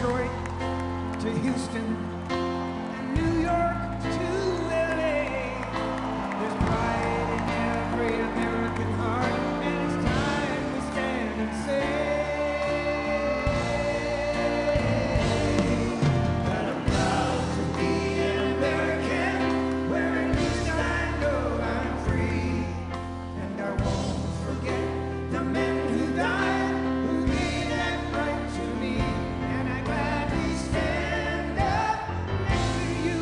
Detroit to Houston and New York to LA. There's pride in every American heart, and it's time we stand and say that I'm proud to be an American, where at least I know I'm free, and I won't forget the men who died, who gave that right to me, and I gladly stand up next to you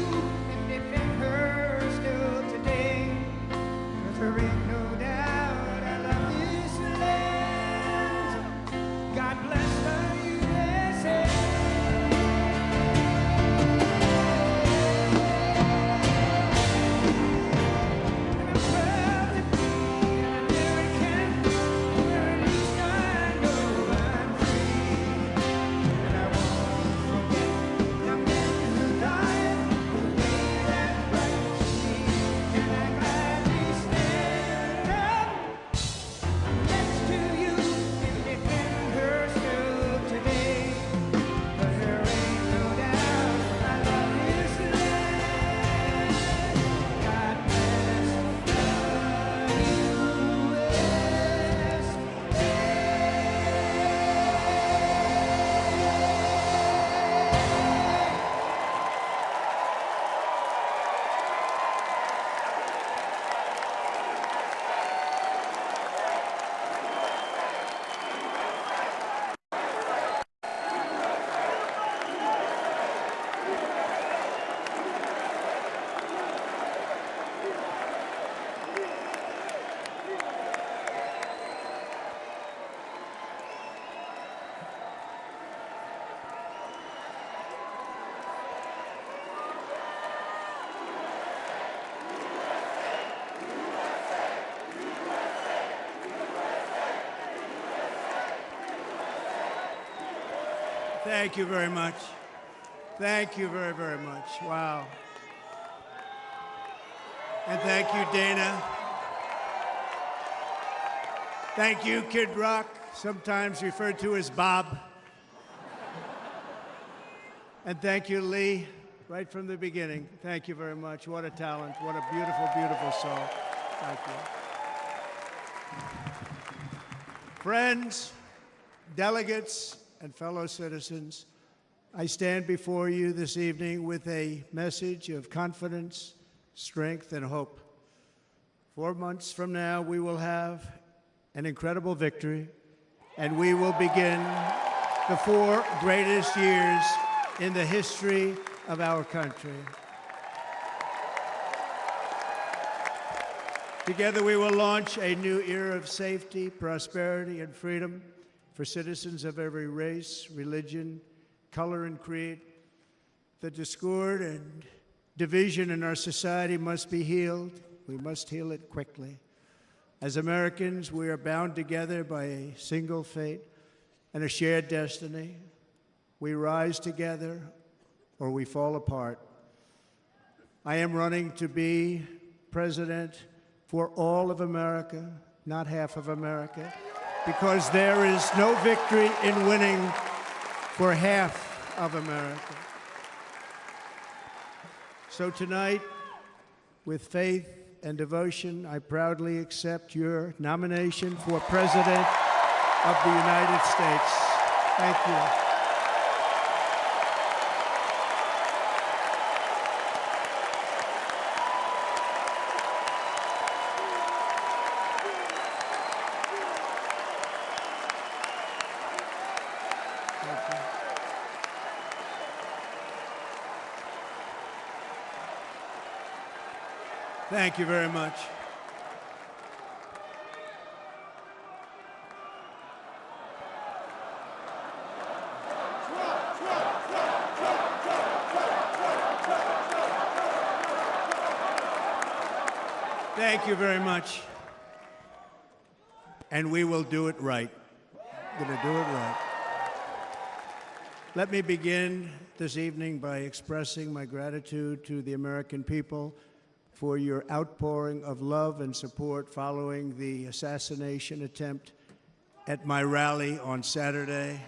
and defend her still today, 'cause there ain't no doubt I love this land. God bless the USA. And I'm proud to be an American, where at least I know I'm free, and I won't forget the men who died, who gave that right to me, and I gladly stand up next to you and defend her still today, 'cause there ain't no doubt I love this land. God bless the Thank you very much. Thank you very, very much. Wow. And thank you, Dana. Thank you, Kid Rock, sometimes referred to as Bob. And thank you, Lee, right from the beginning. Thank you very much. What a talent. What a beautiful, beautiful song. Thank you. Friends, delegates, and fellow citizens, I stand before you this evening with a message of confidence, strength, and hope. 4 months from now, we will have an incredible victory, and we will begin the 4 greatest years in the history of our country. Together, we will launch a new era of safety, prosperity, and freedom for citizens of every race, religion, color, and creed. The discord and division in our society must be healed. We must heal it quickly. As Americans, we are bound together by a single fate and a shared destiny. We rise together or we fall apart. I am running to be president for all of America, not half of America, because there is no victory in winning for half of America. So tonight, with faith and devotion, I proudly accept your nomination for President of the United States. Thank you. Thank you very much. Thank you very much. And we will do it right. We're going to do it right. Let me begin this evening by expressing my gratitude to the American people for your outpouring of love and support following the assassination attempt at my rally on Saturday.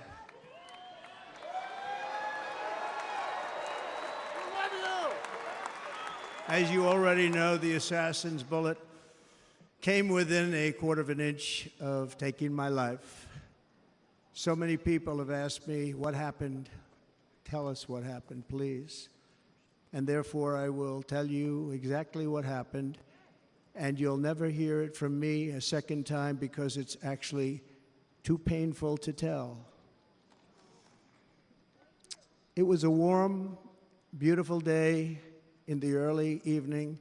As you already know, the assassin's bullet came within a quarter of an inch of taking my life. So many people have asked me, what happened? Tell us what happened, please. And therefore, I will tell you exactly what happened, and you'll never hear it from me a second time because it's actually too painful to tell. It was a warm, beautiful day in the early evening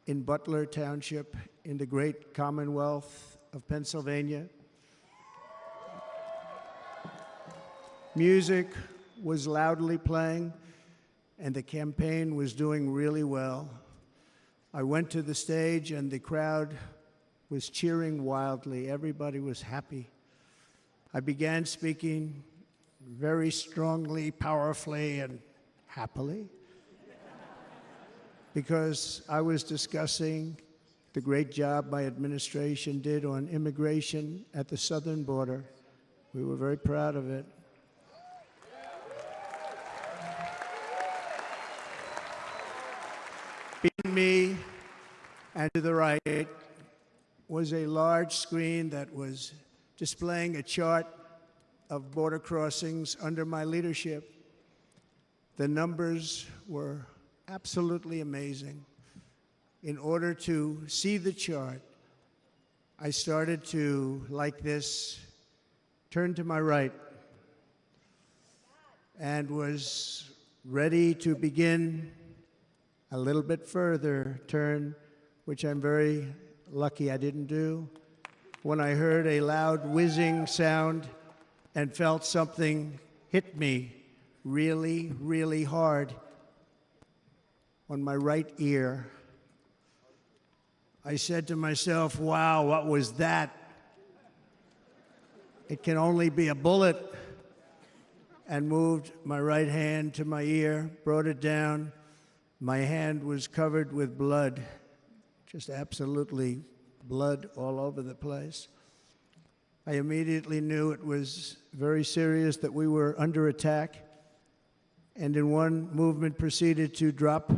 in Butler Township in the great Commonwealth of Pennsylvania. Music was loudly playing, and the campaign was doing really well. I went to the stage, and the crowd was cheering wildly. Everybody was happy. I began speaking very strongly, powerfully, and happily because I was discussing the great job my administration did on immigration at the southern border. We were very proud of it. Behind me and to the right was a large screen that was displaying a chart of border crossings under my leadership. The numbers were absolutely amazing. In order to see the chart, I started to, like this, turn to my right and was ready to begin a little bit further turn, which I'm very lucky I didn't do, when I heard a loud whizzing sound and felt something hit me really, really hard on my right ear. I said to myself, wow, what was that? It can only be a bullet. And moved my right hand to my ear, brought it down. My hand was covered with blood, just absolutely blood all over the place. I immediately knew it was very serious, that we were under attack, and in one movement proceeded to drop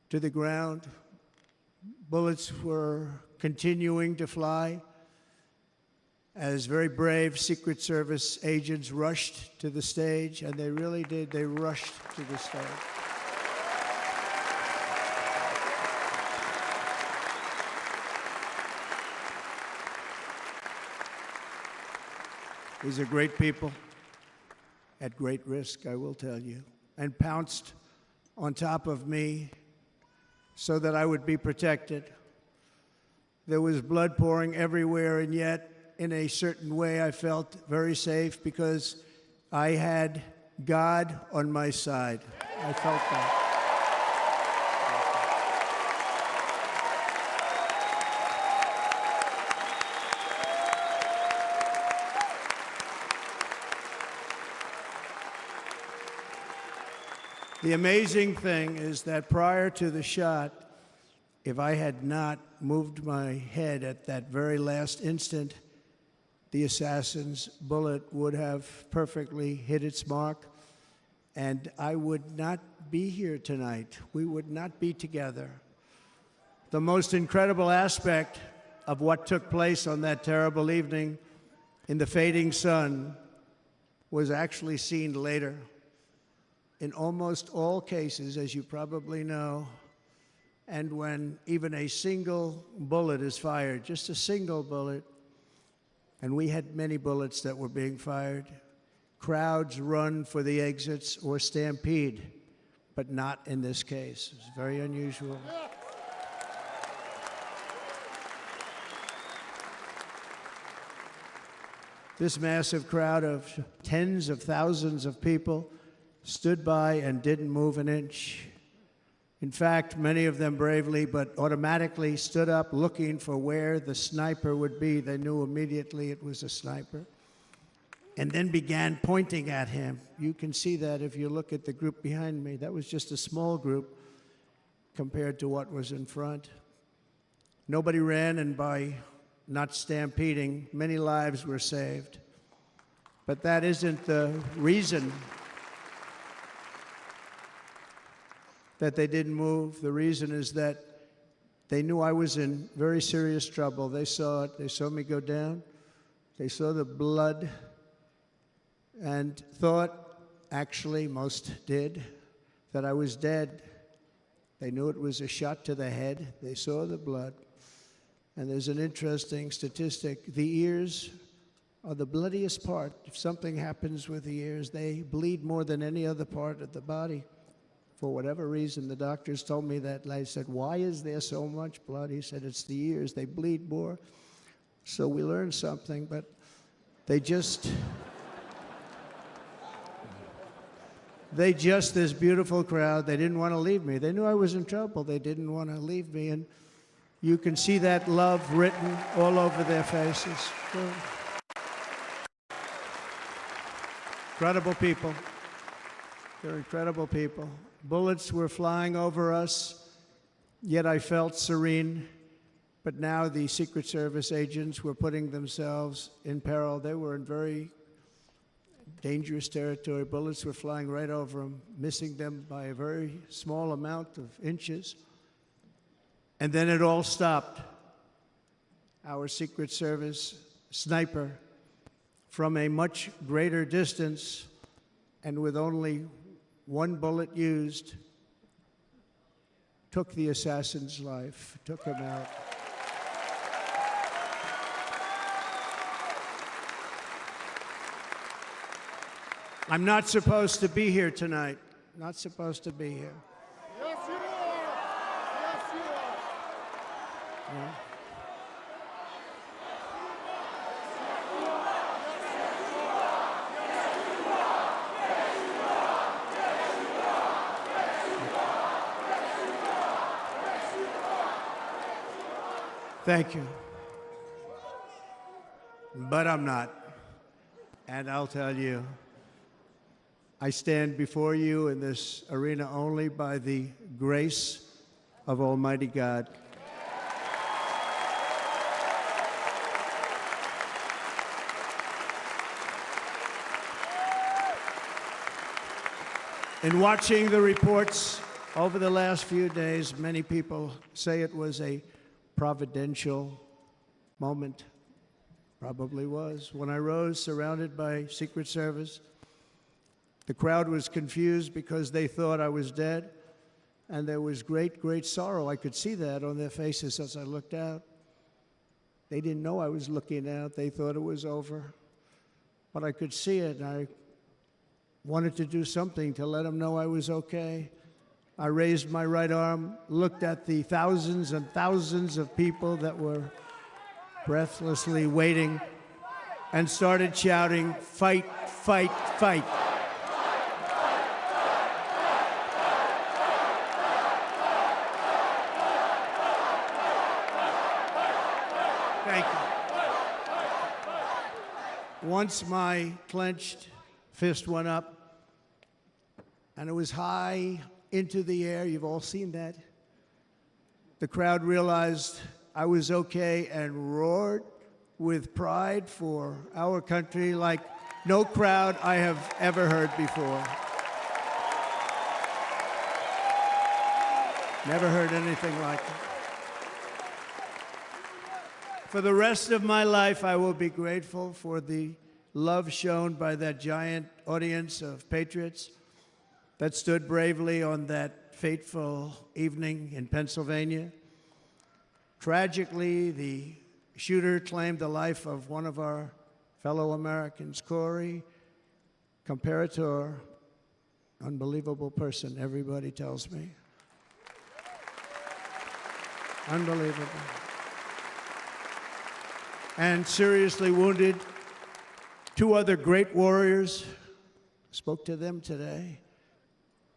to the ground. Bullets were continuing to fly as very brave Secret Service agents rushed to the stage, and they really did. They rushed to the stage. These are great people at great risk, I will tell you, and pounced on top of me so that I would be protected. There was blood pouring everywhere, and yet, in a certain way, I felt very safe because I had God on my side. I felt that. The amazing thing is that prior to the shot, if I had not moved my head at that very last instant, the assassin's bullet would have perfectly hit its mark, and I would not be here tonight. We would not be together. The most incredible aspect of what took place on that terrible evening in the fading sun was actually seen later. In almost all cases, as you probably know, and when even a single bullet is fired, just a single bullet, and we had many bullets that were being fired, crowds run for the exits or stampede, but not in this case. It's very unusual. This massive crowd of tens of thousands of people stood by and didn't move an inch. In fact, many of them bravely, but automatically stood up looking for where the sniper would be. They knew immediately it was a sniper, and then began pointing at him. You can see that if you look at the group behind me. That was just a small group compared to what was in front. Nobody ran, and by not stampeding, many lives were saved. But that isn't the reason that they didn't move. The reason is that they knew I was in very serious trouble. They saw it. They saw me go down. They saw the blood and thought, actually, most did, that I was dead. They knew it was a shot to the head. They saw the blood. And there's an interesting statistic. The ears are the bloodiest part. If something happens with the ears, they bleed more than any other part of the body. For whatever reason, the doctors told me that. I said, why is there so much blood? He said, it's the ears. They bleed more. So we learned something, but they just, this beautiful crowd, they didn't want to leave me. They knew I was in trouble. They didn't want to leave me. And you can see that love written all over their faces. Incredible people. They're incredible people. Bullets were flying over us, yet I felt serene. But now the Secret Service agents were putting themselves in peril. They were in very dangerous territory. Bullets were flying right over them, missing them by a very small amount of inches. And then it all stopped. Our Secret Service sniper, from a much greater distance and with only one bullet used, took the assassin's life, took him out. I'm not supposed to be here tonight. Not supposed to be here. Yes, you are. Yes, you are. Yeah. Thank you. But I'm not. And I'll tell you, I stand before you in this arena only by the grace of Almighty God. In watching the reports over the last few days, many people say it was a providential moment. Probably was. When I rose, surrounded by Secret Service, the crowd was confused because they thought I was dead, and there was great, great sorrow. I could see that on their faces as I looked out. They didn't know I was looking out. They thought it was over. But I could see it, and I wanted to do something to let them know I was okay. I raised my right arm, looked at the thousands and thousands of people that were breathlessly waiting, and started shouting, "Fight, fight, fight." Thank you. Once my clenched fist went up, and it was high into the air. You've all seen that. The crowd realized I was okay and roared with pride for our country like no crowd I have ever heard before. Never heard anything like it. For the rest of my life, I will be grateful for the love shown by that giant audience of patriots that stood bravely on that fateful evening in Pennsylvania. Tragically, the shooter claimed the life of one of our fellow Americans, Corey Comparator. Unbelievable person, everybody tells me. Unbelievable. And seriously wounded, two other great warriors. Spoke to them today.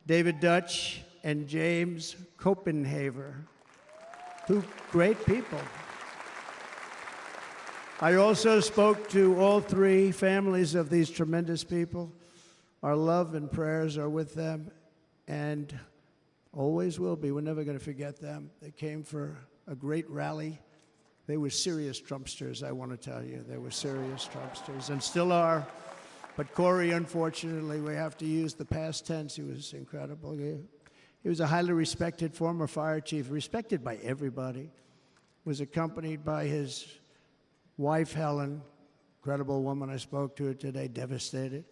David Dutch and James Copenhaver. Two great people. I also spoke to all three families of these tremendous people. Our love and prayers are with them and always will be. We're never going to forget them. They came for a great rally. They were serious Trumpsters, I want to tell you. They were serious Trumpsters and still are. But Corey, unfortunately, we have to use the past tense. He was incredible. He was a highly respected former fire chief, respected by everybody. Was accompanied by his wife, Helen, incredible woman. I spoke to her today, devastated,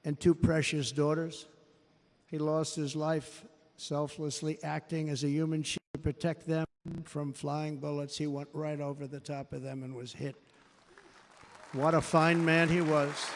and two precious daughters. He lost his life selflessly acting as a human shield to protect them from flying bullets. He went right over the top of them and was hit. What a fine man he was.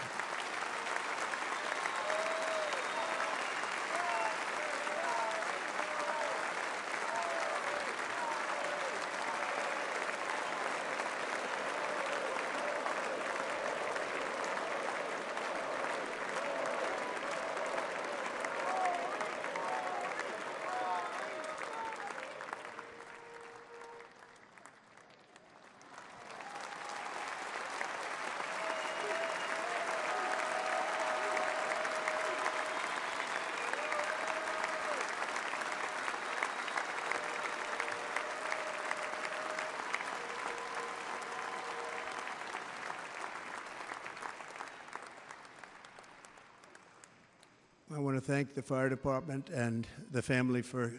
I want to thank the fire department and the family for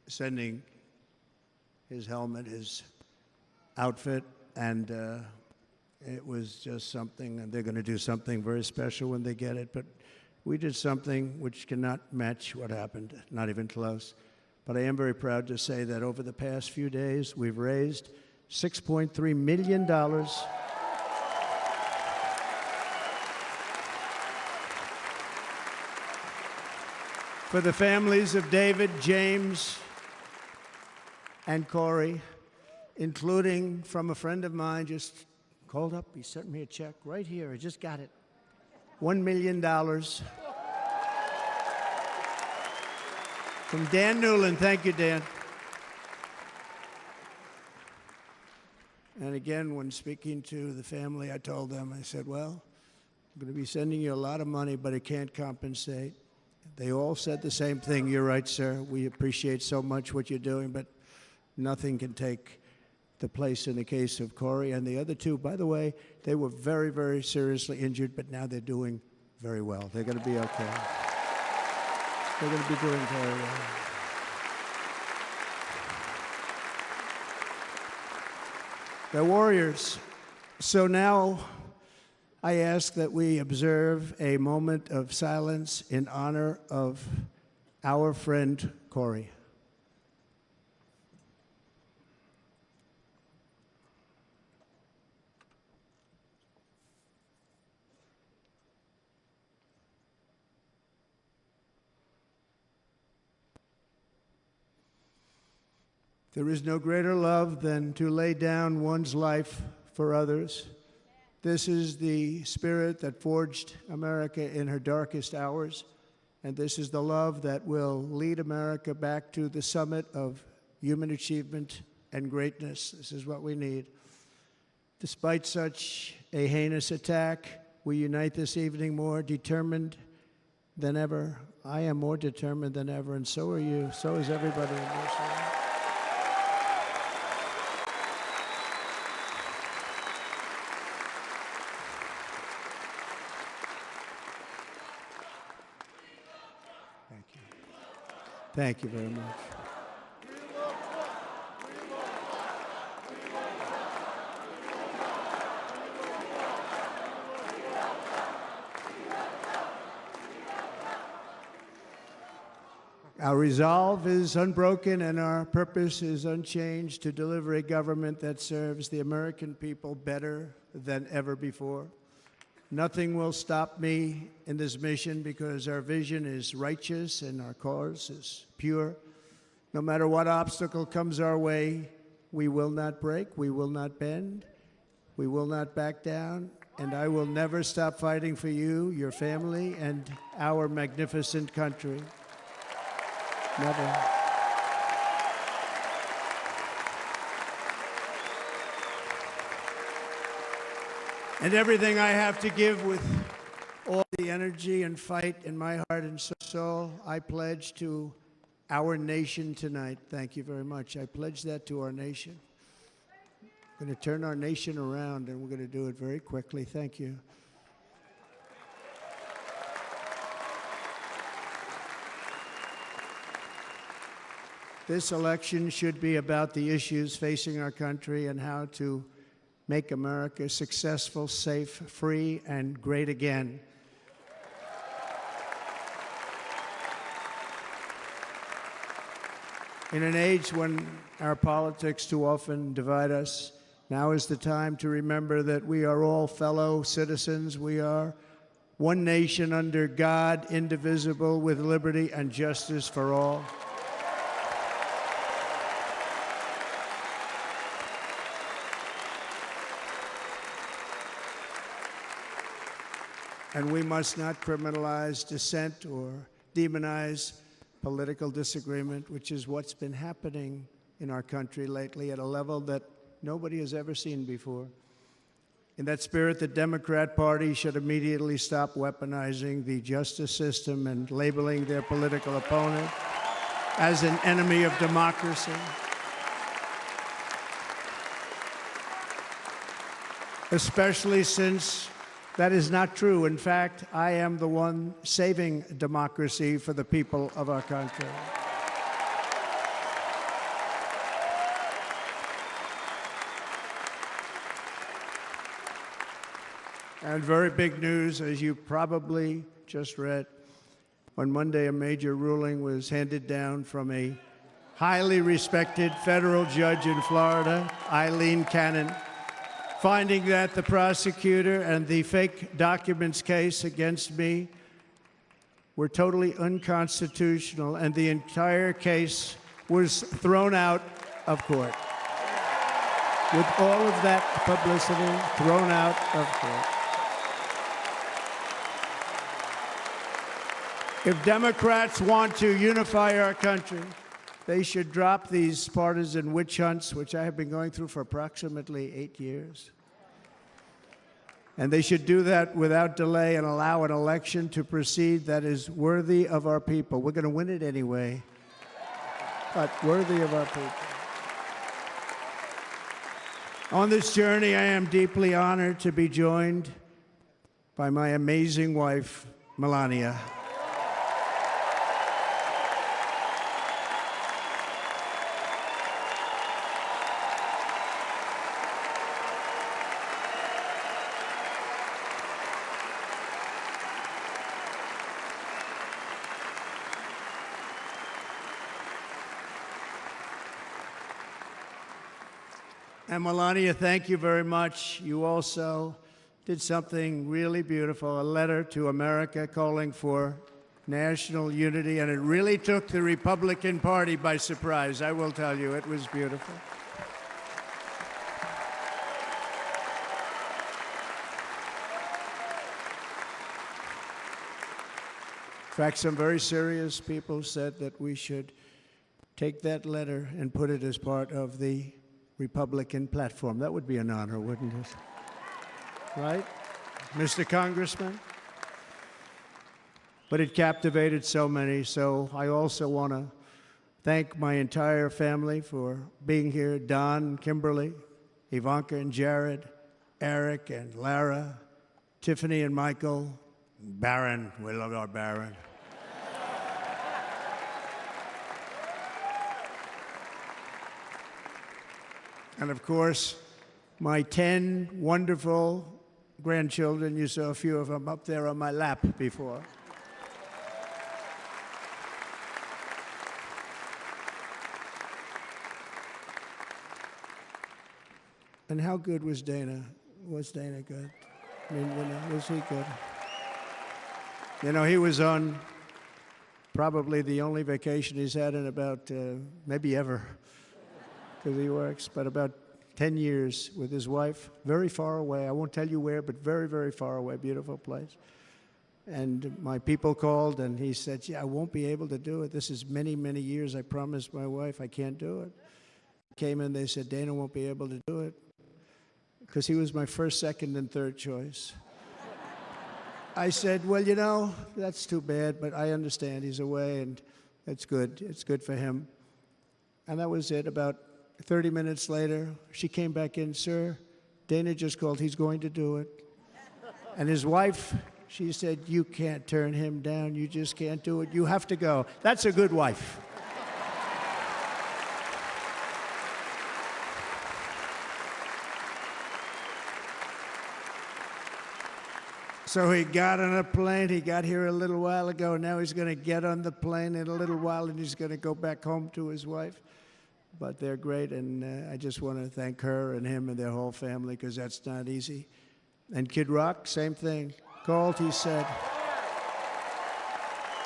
sending his helmet, his outfit, and it was just something, and they're going to do something very special when they get it. But we did something which cannot match what happened, not even close. But I am very proud to say that over the past few days, we've raised $6.3 million for the families of David, James, and Corey, including from a friend of mine just called up. He sent me a check right here. I just got it. $1 million from Dan Newland. Thank you, Dan. And again, when speaking to the family, I told them, I said, well, I'm going to be sending you a lot of money, but it can't compensate. They all said the same thing. You're right, sir. We appreciate so much what you're doing, but nothing can take the place in the case of Corey and the other two. By the way, they were very, very seriously injured, but now they're doing very well. They're going to be okay. They're going to be doing very well. They're warriors. So now I ask that we observe a moment of silence in honor of our friend Corey. There is no greater love than to lay down one's life for others. This is the spirit that forged America in her darkest hours, and this is the love that will lead America back to the summit of human achievement and greatness. This is what we need. Despite such a heinous attack, we unite this evening more determined than ever. I am more determined than ever, and so are you. So is everybody in this room. Thank you very much. Our resolve is unbroken and our purpose is unchanged to deliver a government that serves the American people better than ever before. Nothing will stop me in this mission because our vision is righteous and our cause is pure. No matter what obstacle comes our way, we will not break, we will not bend, we will not back down, and I will never stop fighting for you, your family, and our magnificent country. Never. And everything I have to give with all the energy and fight in my heart and soul, I pledge to our nation tonight. Thank you very much. I pledge that to our nation. We're going to turn our nation around, and we're going to do it very quickly. Thank you. This election should be about the issues facing our country and how to make America successful, safe, free, and great again. In an age when our politics too often divide us, now is the time to remember that we are all fellow citizens. We are one nation under God, indivisible, with liberty and justice for all. And we must not criminalize dissent or demonize political disagreement, which is what's been happening in our country lately at a level that nobody has ever seen before. In that spirit, the Democrat Party should immediately stop weaponizing the justice system and labeling their political opponent as an enemy of democracy. Especially since that is not true. In fact, I am the one saving democracy for the people of our country. And very big news, as you probably just read, on Monday a major ruling was handed down from a highly respected federal judge in Florida, Eileen Cannon, finding that the prosecutor and the fake documents case against me were totally unconstitutional, and the entire case was thrown out of court. With all of that publicity, thrown out of court. If Democrats want to unify our country, they should drop these partisan witch hunts, which I have been going through for approximately 8 years. And they should do that without delay and allow an election to proceed that is worthy of our people. We're going to win it anyway, but worthy of our people. On this journey, I am deeply honored to be joined by my amazing wife, Melania. And Melania, thank you very much. You also did something really beautiful, a letter to America calling for national unity, and it really took the Republican Party by surprise. I will tell you, it was beautiful. In fact, some very serious people said that we should take that letter and put it as part of the Republican platform. That would be an honor, wouldn't it? Right, Mr. Congressman? But it captivated so many, so I also want to thank my entire family for being here. Don, Kimberly, Ivanka and Jared, Eric and Lara, Tiffany and Michael, Barron. We love our Barron. And of course, my 10 wonderful grandchildren. You saw a few of them up there on my lap before. And how good was Dana? Was Dana good? I mean, was he good? You know, he was on probably the only vacation he's had in about, maybe ever, because he works, but about 10 years with his wife, very far away. I won't tell you where, but very, very far away, beautiful place. And my people called, and he said, yeah, I won't be able to do it. This is many, many years. I promised my wife I can't do it. Came in, they said, Dana won't be able to do it, because he was my first, second, and third choice. I said, well, you know, that's too bad, but I understand he's away, and it's good. It's good for him. And that was it. About 30 minutes later, she came back in, sir, Dana just called, he's going to do it. And his wife, she said, you can't turn him down, you just can't do it, you have to go. That's a good wife. So he got on a plane. He got here a little while ago. Now he's going to get on the plane in a little while, and he's going to go back home to his wife. But they're great, and I just want to thank her and him and their whole family, because that's not easy. And Kid Rock, same thing. Called, he said,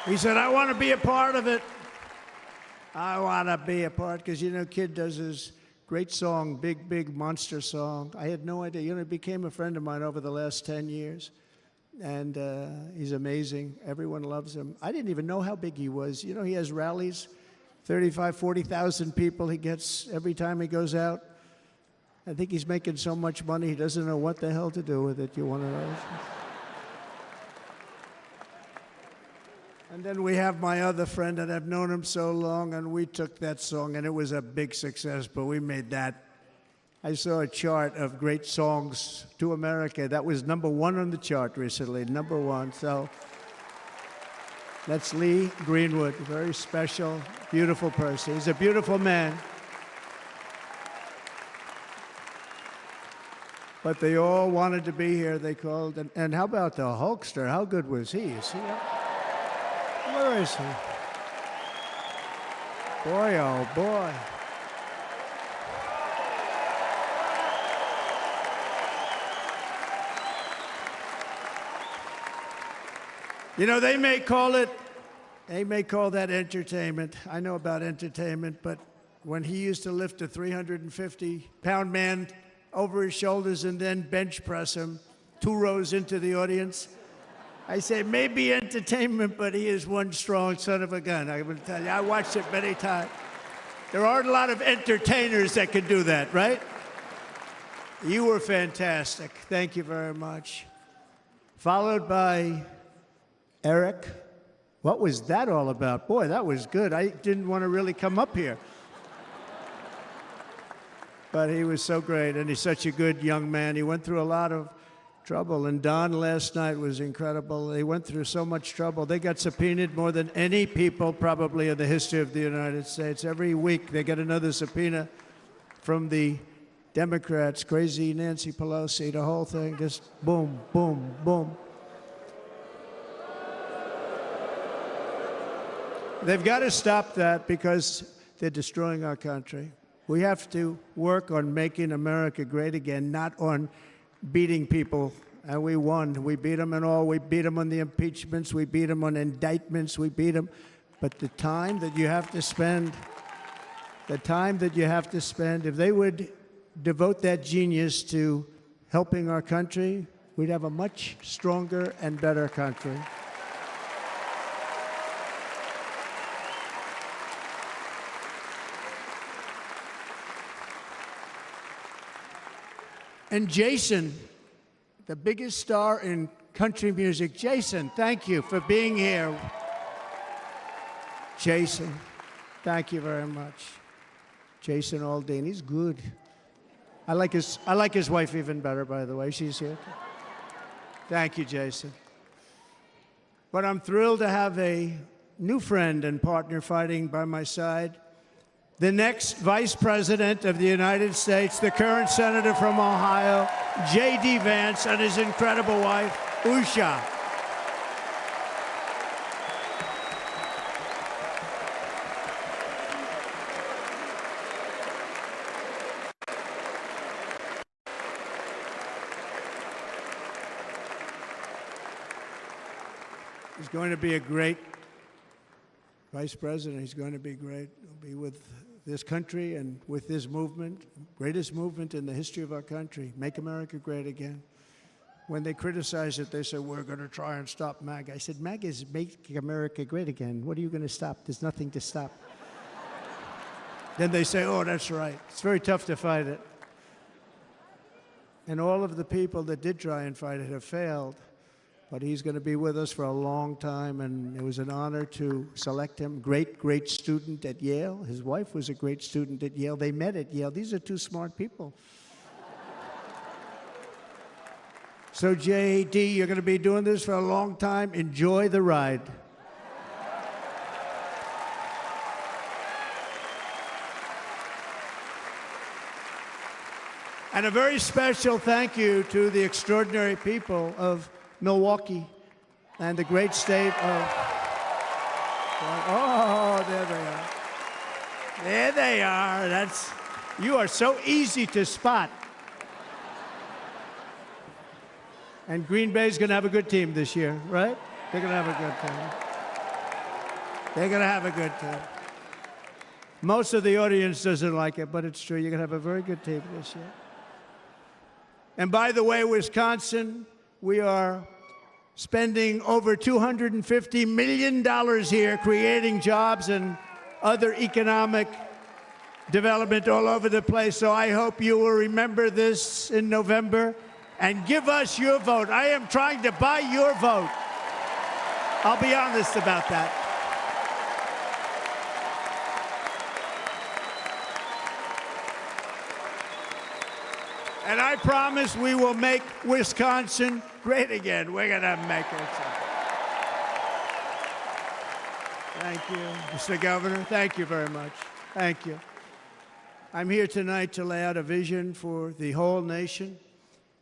I want to be a part of it. I want to be a part, because, you know, Kid does his great song, Big, Big Monster song. I had no idea. You know, he became a friend of mine over the last 10 years. And he's amazing. Everyone loves him. I didn't even know how big he was. You know, he has rallies, 35, 40,000 people he gets every time he goes out. I think he's making so much money, he doesn't know what the hell to do with it. You want to know? And then we have my other friend, and I've known him so long, and we took that song, and it was a big success, but we made that. I saw a chart of great songs to America. That was #1 on the chart recently, #1. So that's Lee Greenwood, a very special, beautiful person. He's a beautiful man. But they all wanted to be here. They called. And how about the Hulkster? How good was he? Is he up? Where is he? Boy, oh boy. You know, they may call that entertainment. I know about entertainment, but when he used to lift a 350-pound man over his shoulders and then bench press him 2 rows into the audience, I say, maybe entertainment, but he is one strong son of a gun. I will tell you, I watched it many times. There aren't a lot of entertainers that can do that, right? You were fantastic. Thank you very much. Followed by Eric. What was that all about? Boy, that was good. I didn't want to really come up here. But he was so great, and he's such a good young man. He went through a lot of trouble, and Don last night was incredible. They went through so much trouble. They got subpoenaed more than any people probably in the history of the United States. Every week they get another subpoena from the Democrats, crazy Nancy Pelosi, the whole thing, just boom, boom, boom. They've got to stop that because they're destroying our country. We have to work on making America great again, not on beating people. And we won. We beat them in all. We beat them on the impeachments. We beat them on indictments. We beat them. But the time that you have to spend, if they would devote that genius to helping our country, we'd have a much stronger and better country. And Jason, the biggest star in country music. Jason, thank you for being here. Jason, thank you very much. Jason Aldean, he's good. I like his wife even better, by the way. She's here. Thank you, Jason. But I'm thrilled to have a new friend and partner fighting by my side. The next Vice President of the United States, the current Senator from Ohio, JD Vance, and his incredible wife, Usha. He's going to be a great Vice President. He's going to be great. He'll be with this country and with this movement, greatest movement in the history of our country, Make America Great Again. When they criticize it, they say, we're going to try and stop MAGA. I said, MAGA is Make America Great Again. What are you going to stop? There's nothing to stop. Then they say, oh, that's right. It's very tough to fight it. And all of the people that did try and fight it have failed. But he's going to be with us for a long time, and it was an honor to select him. Great, great student at Yale. His wife was a great student at Yale. They met at Yale. These are two smart people. So, JD, you're going to be doing this for a long time. Enjoy the ride. And a very special thank you to the extraordinary people of Milwaukee and the great state of... Oh, there they are. There they are. You are so easy to spot. And Green Bay's going to have a good team this year, right? They're going to have a good team. They're going to have a good team. Most of the audience doesn't like it, but it's true. You're going to have a very good team this year. And by the way, Wisconsin, we are spending over $250 million here creating jobs and other economic development all over the place. So I hope you will remember this in November and give us your vote. I am trying to buy your vote. I'll be honest about that. And I promise we will make Wisconsin great again. We're going to make it. Thank you, Mr. Governor. Thank you very much. Thank you. I'm here tonight to lay out a vision for the whole nation.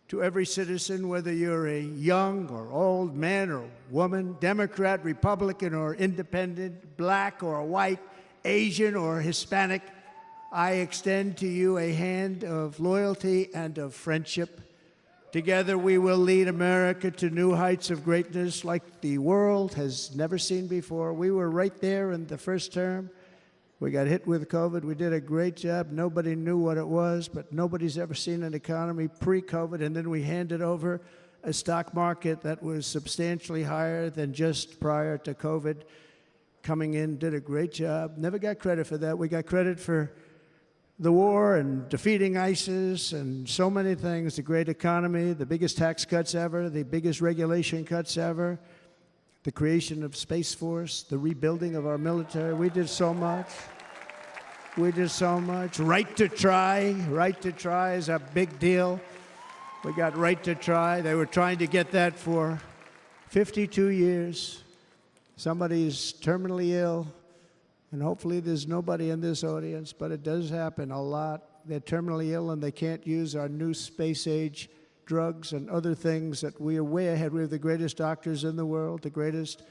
To every citizen, whether you're a young or old man or woman, Democrat, Republican, or independent, black or white, Asian or Hispanic, I extend to you a hand of loyalty and of friendship. Together, we will lead America to new heights of greatness like the world has never seen before. We were right there in the first term. We got hit with COVID. We did a great job. Nobody knew what it was, but nobody's ever seen an economy pre-COVID. And then we handed over a stock market that was substantially higher than just prior to COVID. Coming in, did a great job. Never got credit for that. We got credit for the war and defeating ISIS and so many things. The great economy, the biggest tax cuts ever, the biggest regulation cuts ever, the creation of Space Force, the rebuilding of our military. We did so much. We did so much. Right to try. Right to try is a big deal. We got right to try. They were trying to get that for 52 years. Somebody's terminally ill, and hopefully there's nobody in this audience, but it does happen a lot. They're terminally ill and they can't use our new space-age drugs and other things that we are way ahead. We have the greatest doctors in the world, the greatest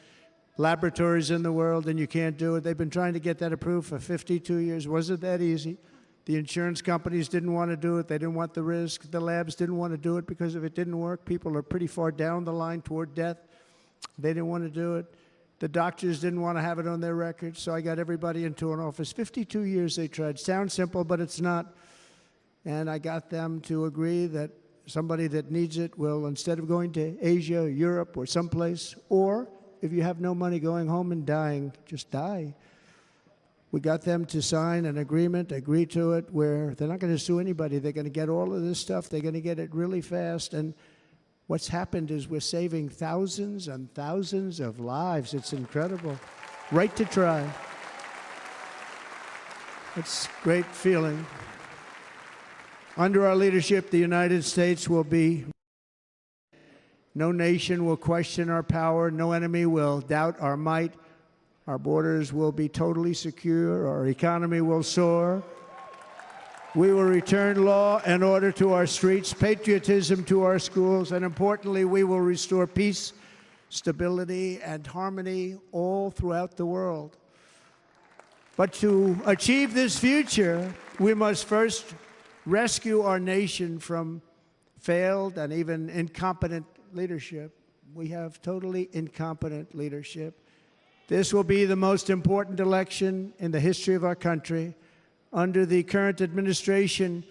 laboratories in the world, and you can't do it. They've been trying to get that approved for 52 years. Wasn't that easy? The insurance companies didn't want to do it. They didn't want the risk. The labs didn't want to do it because if it didn't work, people are pretty far down the line toward death. They didn't want to do it. The doctors didn't want to have it on their records, so I got everybody into an office. 52 years they tried. Sounds simple, but it's not. And I got them to agree that somebody that needs it will, instead of going to Asia, Europe, or someplace, or if you have no money going home and dying, just die. We got them to sign an agreement, agree to it, where they're not going to sue anybody. They're going to get all of this stuff. They're going to get it really fast. And what's happened is we're saving thousands and thousands of lives. It's incredible. Right to try. It's a great feeling. Under our leadership, the United States will be. No nation will question our power. No enemy will doubt our might. Our borders will be totally secure. Our economy will soar. We will return law and order to our streets, patriotism to our schools, and importantly, we will restore peace, stability, and harmony all throughout the world. But to achieve this future, we must first rescue our nation from failed and even incompetent leadership. We have totally incompetent leadership. This will be the most important election in the history of our country. Under the current administration,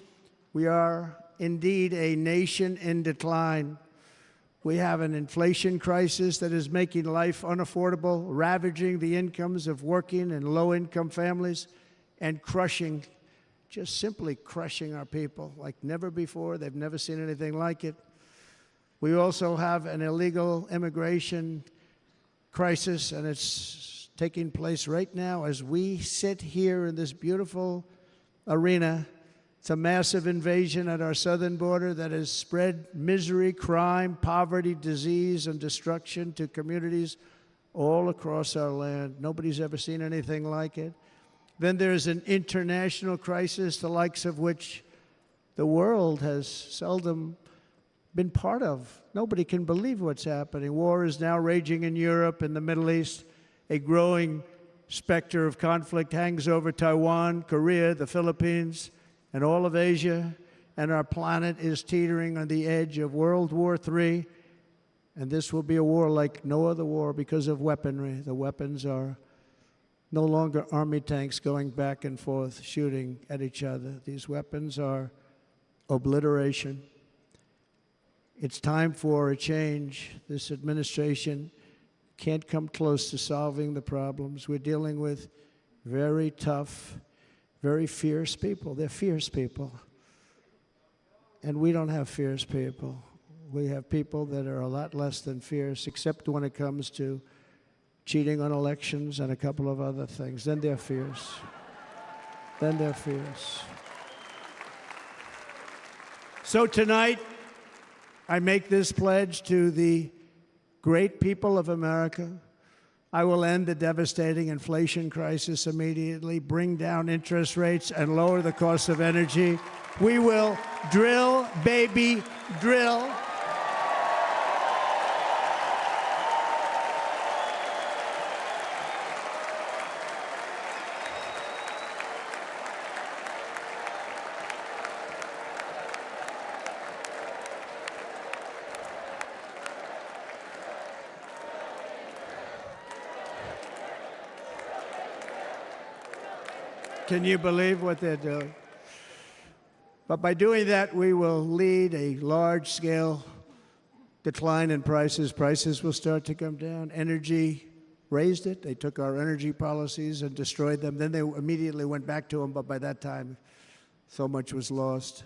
we are indeed a nation in decline. We have an inflation crisis that is making life unaffordable, ravaging the incomes of working and low-income families, and crushing, just simply crushing our people like never before. They've never seen anything like it. We also have an illegal immigration crisis, and it's taking place right now as we sit here in this beautiful arena. It's a massive invasion at our southern border that has spread misery, crime, poverty, disease, and destruction to communities all across our land. Nobody's ever seen anything like it. Then there's an international crisis, the likes of which the world has seldom been part of. Nobody can believe what's happening. War is now raging in Europe and the Middle East. A growing specter of conflict hangs over Taiwan, Korea, the Philippines, and all of Asia. And our planet is teetering on the edge of World War III. And this will be a war like no other war because of weaponry. The weapons are no longer army tanks going back and forth shooting at each other. These weapons are obliteration. It's time for a change. This administration can't come close to solving the problems. We're dealing with very tough, very fierce people. They're fierce people. And we don't have fierce people. We have people that are a lot less than fierce, except when it comes to cheating on elections and a couple of other things. Then they're fierce. Then they're fierce. So tonight, I make this pledge to the great people of America. I will end the devastating inflation crisis immediately, bring down interest rates, and lower the cost of energy. We will drill, baby, drill. Can you believe what they're doing? But by doing that, we will lead a large-scale decline in prices. Prices will start to come down. Energy raised it. They took our energy policies and destroyed them. Then they immediately went back to them, but by that time, so much was lost.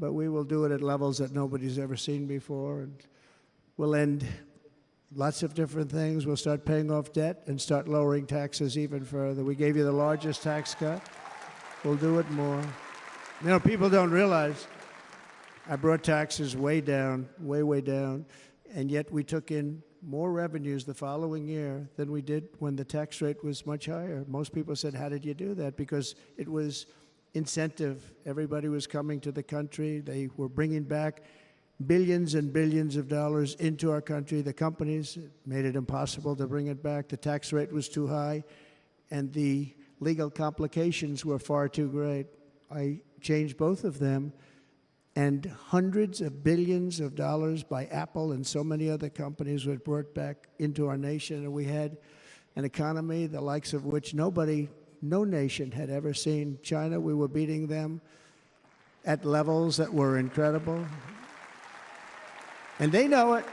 But we will do it at levels that nobody's ever seen before, and we'll end lots of different things. We'll start paying off debt and start lowering taxes even further. We gave you the largest tax cut. We'll do it more. You know, people don't realize I brought taxes way down, way, way down, and yet we took in more revenues the following year than we did when the tax rate was much higher. Most people said, how did you do that? Because it was incentive. Everybody was coming to the country. They were bringing back billions and billions of dollars into our country. The companies made it impossible to bring it back. The tax rate was too high, and the legal complications were far too great. I changed both of them, and hundreds of billions of dollars by Apple and so many other companies were brought back into our nation, and we had an economy the likes of which no nation had ever seen. China, we were beating them at levels that were incredible. And they know it.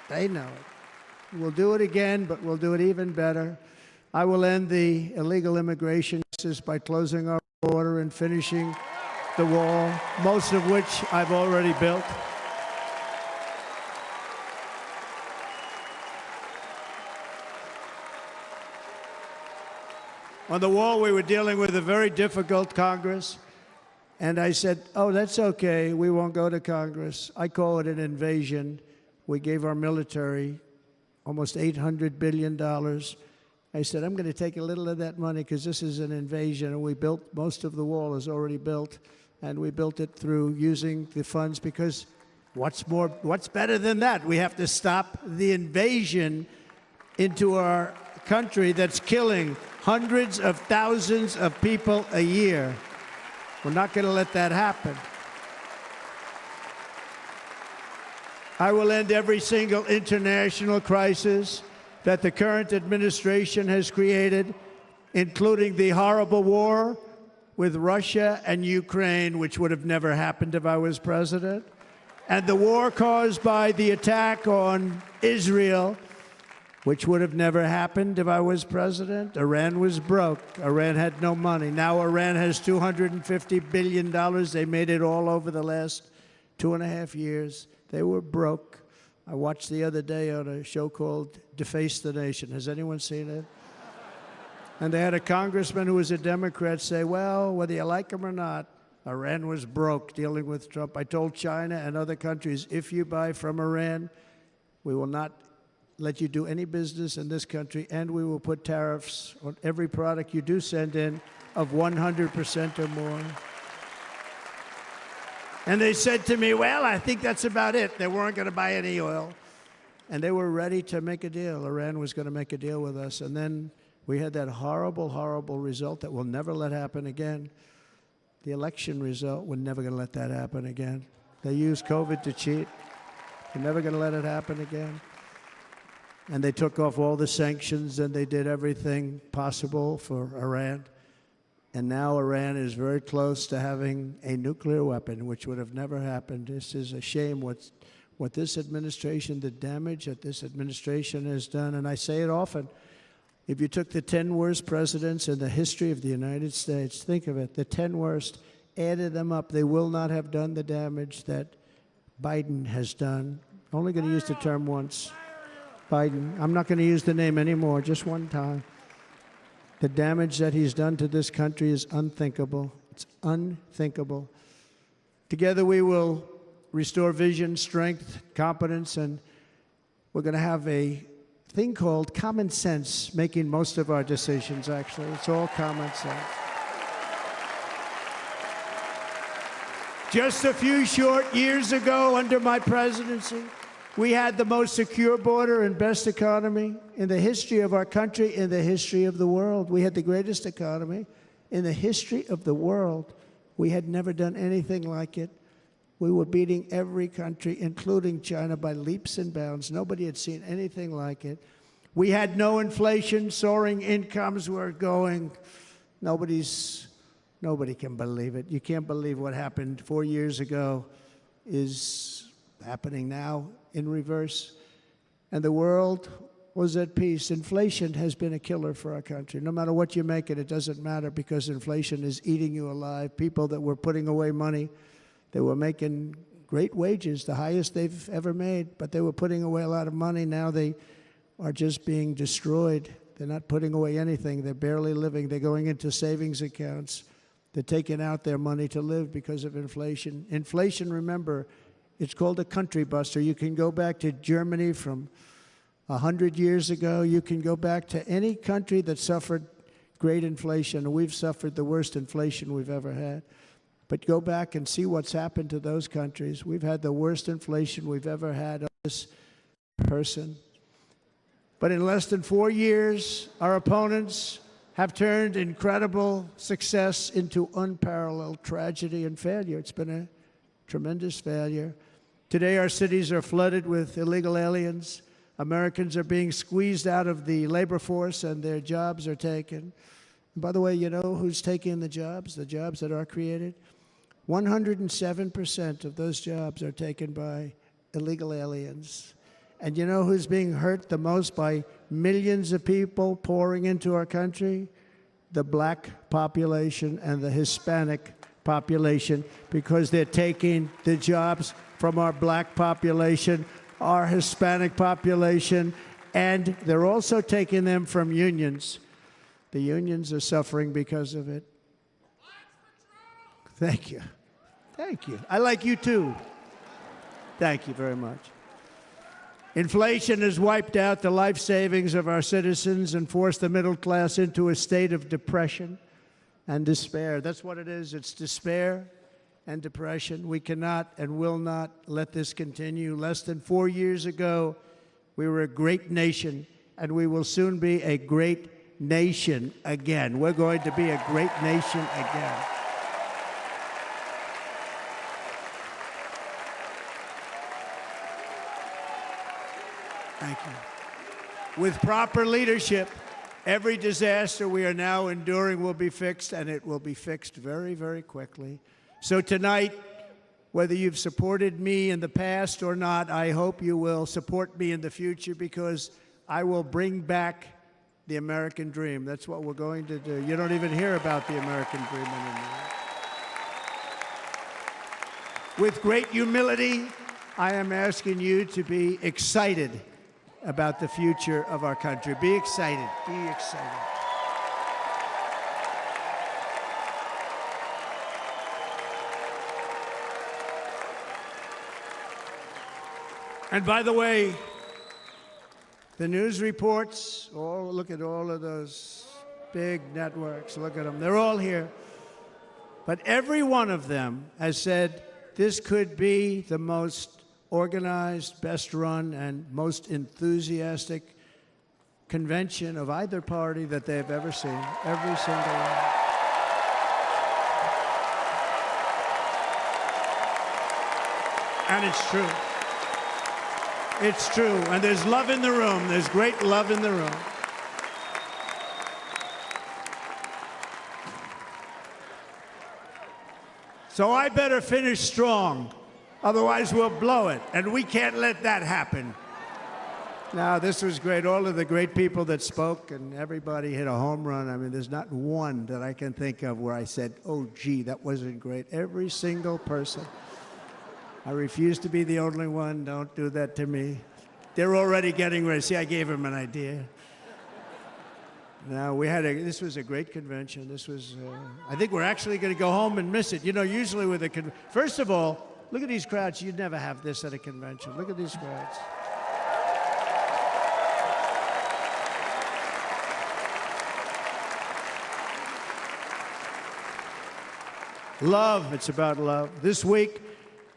They know it. We'll do it again, but we'll do it even better. I will end the illegal immigration crisis by closing our border and finishing the wall, most of which I've already built. On the wall, we were dealing with a very difficult Congress. And I said, oh, that's okay. We won't go to Congress. I call it an invasion. We gave our military almost $800 billion. I said, I'm going to take a little of that money because this is an invasion. And we built, most of the wall is already built. And we built it through using the funds because what's better than that? We have to stop the invasion into our country that's killing hundreds of thousands of people a year. We're not going to let that happen. I will end every single international crisis that the current administration has created, including the horrible war with Russia and Ukraine, which would have never happened if I was president, and the war caused by the attack on Israel, which would have never happened if I was president. Iran was broke. Iran had no money. Now Iran has $250 billion. They made it all over the last 2.5 years. They were broke. I watched the other day on a show called Deface the Nation. Has anyone seen it? And they had a congressman who was a Democrat say, well, whether you like him or not, Iran was broke dealing with Trump. I told China and other countries, if you buy from Iran, we will not let you do any business in this country, and we will put tariffs on every product you do send in of 100% or more. And they said to me, well, I think that's about it. They weren't going to buy any oil. And they were ready to make a deal. Iran was going to make a deal with us. And then we had that horrible, horrible result that we'll never let happen again. The election result, we're never going to let that happen again. They used COVID to cheat. We're never going to let it happen again. And they took off all the sanctions, and they did everything possible for Iran. And now Iran is very close to having a nuclear weapon, which would have never happened. This is a shame what this administration, the damage that this administration has done. And I say it often. If you took the 10 worst presidents in the history of the United States, think of it, the 10 worst, added them up, they will not have done the damage that Biden has done. Only going to use the term once. Biden. I'm not going to use the name anymore, just one time. The damage that he's done to this country is unthinkable. It's unthinkable. Together we will restore vision, strength, competence, and we're going to have a thing called common sense making most of our decisions, actually. It's all common sense. Just a few short years ago, under my presidency, we had the most secure border and best economy in the history of our country, in the history of the world. We had the greatest economy in the history of the world. We had never done anything like it. We were beating every country, including China, by leaps and bounds. Nobody had seen anything like it. We had no inflation. Soaring incomes were going. Nobody can believe it. You can't believe what happened 4 years ago is happening now in reverse. And the world was at peace. Inflation has been a killer for our country. No matter what you make it doesn't matter, because inflation is eating you alive. People that were putting away money, they were making great wages, the highest they've ever made, but they were putting away a lot of money. Now they are just being destroyed. They're not putting away anything. They're barely living. They're going into savings accounts. They're taking out their money to live because of inflation. Inflation, remember, it's called a country buster. You can go back to Germany from 100 years ago. You can go back to any country that suffered great inflation. We've suffered the worst inflation we've ever had. But go back and see what's happened to those countries. We've had the worst inflation we've ever had of this person. But in less than 4 years, our opponents have turned incredible success into unparalleled tragedy and failure. It's been a tremendous failure. Today, our cities are flooded with illegal aliens. Americans are being squeezed out of the labor force, and their jobs are taken. And by the way, you know who's taking the jobs that are created? 107% of those jobs are taken by illegal aliens. And you know who's being hurt the most by millions of people pouring into our country? The black population and the Hispanic population, because they're taking the jobs from our black population, our Hispanic population, and they're also taking them from unions. The unions are suffering because of it. Thank you. Thank you. I like you too. Thank you very much. Inflation has wiped out the life savings of our citizens and forced the middle class into a state of depression and despair. That's what it is. It's despair and depression. We cannot and will not let this continue. Less than 4 years ago, we were a great nation, and we will soon be a great nation again. We're going to be a great nation again. Thank you. With proper leadership, every disaster we are now enduring will be fixed, and it will be fixed very, very quickly. So tonight, whether you've supported me in the past or not, I hope you will support me in the future, because I will bring back the American dream. That's what we're going to do. You don't even hear about the American dream anymore. With great humility, I am asking you to be excited about the future of our country. Be excited. Be excited. And by the way, the news reports, look at all of those big networks. Look at them. They're all here. But every one of them has said this could be the most organized, best run, and most enthusiastic convention of either party that they've ever seen. Every single one. And it's true. It's true. And there's love in the room. There's great love in the room. So I better finish strong. Otherwise, we'll blow it. And we can't let that happen. Now, this was great. All of the great people that spoke, and everybody hit a home run. I mean, there's not one that I can think of where I said, oh, gee, that wasn't great. Every single person. I refuse to be the only one. Don't do that to me. They're already getting ready. See, I gave them an idea. Now, this was a great convention. This was, I think we're actually going to go home and miss it. You know, usually with a first of all, look at these crowds. You'd never have this at a convention. Look at these crowds. Love, it's about love. This week,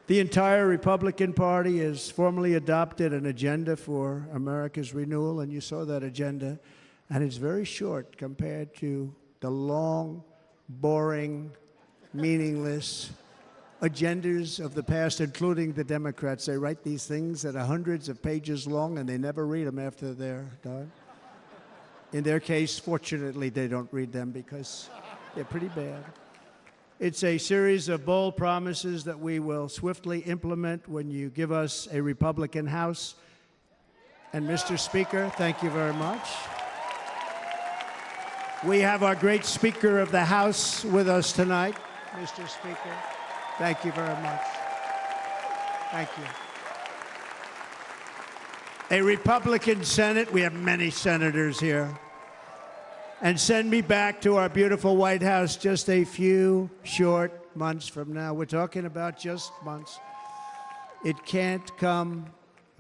the entire Republican Party has formally adopted an agenda for America's renewal, and you saw that agenda. And it's very short compared to the long, boring, meaningless agendas of the past, including the Democrats. They write these things that are hundreds of pages long, and they never read them after they're done. In their case, fortunately, they don't read them because they're pretty bad. It's a series of bold promises that we will swiftly implement when you give us a Republican House. And Mr. Speaker, thank you very much. We have our great Speaker of the House with us tonight. Mr. Speaker, thank you very much. Thank you. A Republican Senate, we have many senators here. And send me back to our beautiful White House just a few short months from now. We're talking about just months. It can't come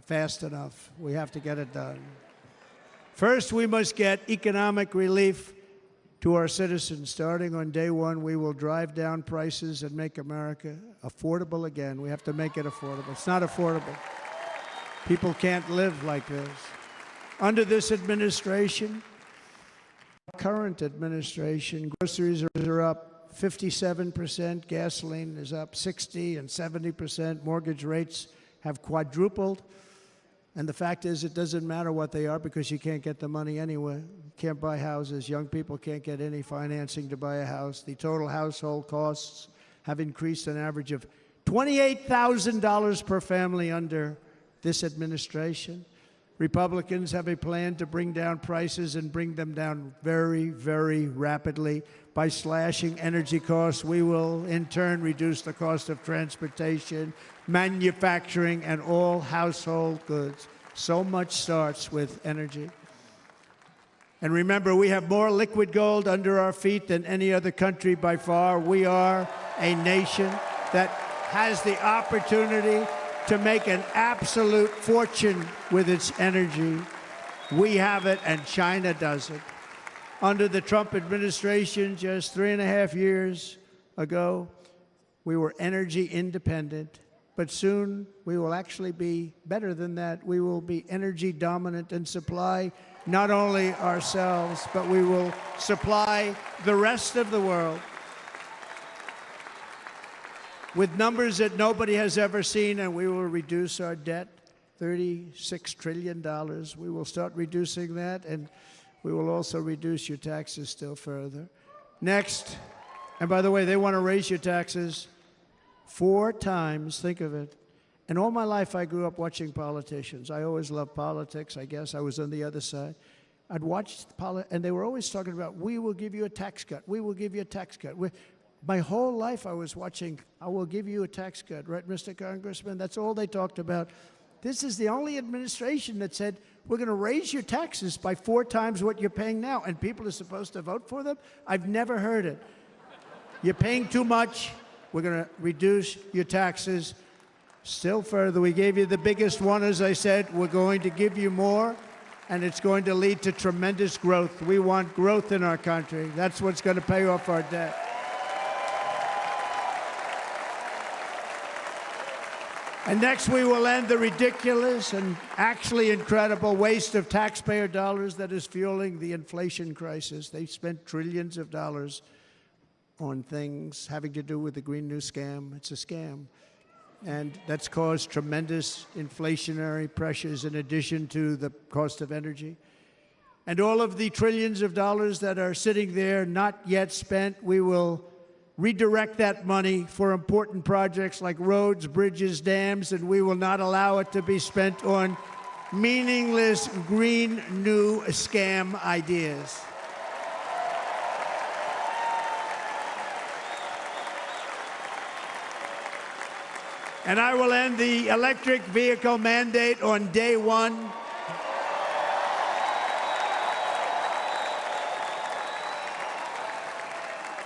fast enough. We have to get it done. First, we must get economic relief to our citizens. Starting on day one, we will drive down prices and make America affordable again. We have to make it affordable. It's not affordable. People can't live like this. Under this administration, current administration, groceries are up 57%, gasoline is up 60 and 70%, mortgage rates have quadrupled. And the fact is, it doesn't matter what they are because you can't get the money anyway. You can't buy houses. Young people can't get any financing to buy a house. The total household costs have increased an average of $28,000 per family under this administration. Republicans have a plan to bring down prices and bring them down very, very rapidly. By slashing energy costs, we will in turn reduce the cost of transportation, manufacturing, and all household goods. So much starts with energy. And remember, we have more liquid gold under our feet than any other country by far. We are a nation that has the opportunity to make an absolute fortune with its energy. We have it, and China doesn't. Under the Trump administration, just 3.5 years ago, we were energy independent. But soon, we will actually be better than that. We will be energy dominant and supply not only ourselves, but we will supply the rest of the world with numbers that nobody has ever seen, and we will reduce our debt, $36 trillion. We will start reducing that, and we will also reduce your taxes still further. Next, and by the way, they want to raise your taxes 4 times, think of it. And all my life, I grew up watching politicians. I always loved politics, I guess. I was on the other side. I'd watch and they were always talking about, we will give you a tax cut. We will give you a tax cut. My whole life I was watching, I will give you a tax cut, right, Mr. Congressman? That's all they talked about. This is the only administration that said, we're going to raise your taxes by 4 times what you're paying now, and people are supposed to vote for them? I've never heard it. You're paying too much. We're going to reduce your taxes still further. We gave you the biggest one, as I said. We're going to give you more, and it's going to lead to tremendous growth. We want growth in our country. That's what's going to pay off our debt. And next, we will end the ridiculous and actually incredible waste of taxpayer dollars that is fueling the inflation crisis. They've spent trillions of dollars on things having to do with the Green New Scam. It's a scam. And that's caused tremendous inflationary pressures in addition to the cost of energy. And all of the trillions of dollars that are sitting there not yet spent, we will redirect that money for important projects like roads, bridges, dams, and we will not allow it to be spent on meaningless Green New Scam ideas. And I will end the electric vehicle mandate on day one.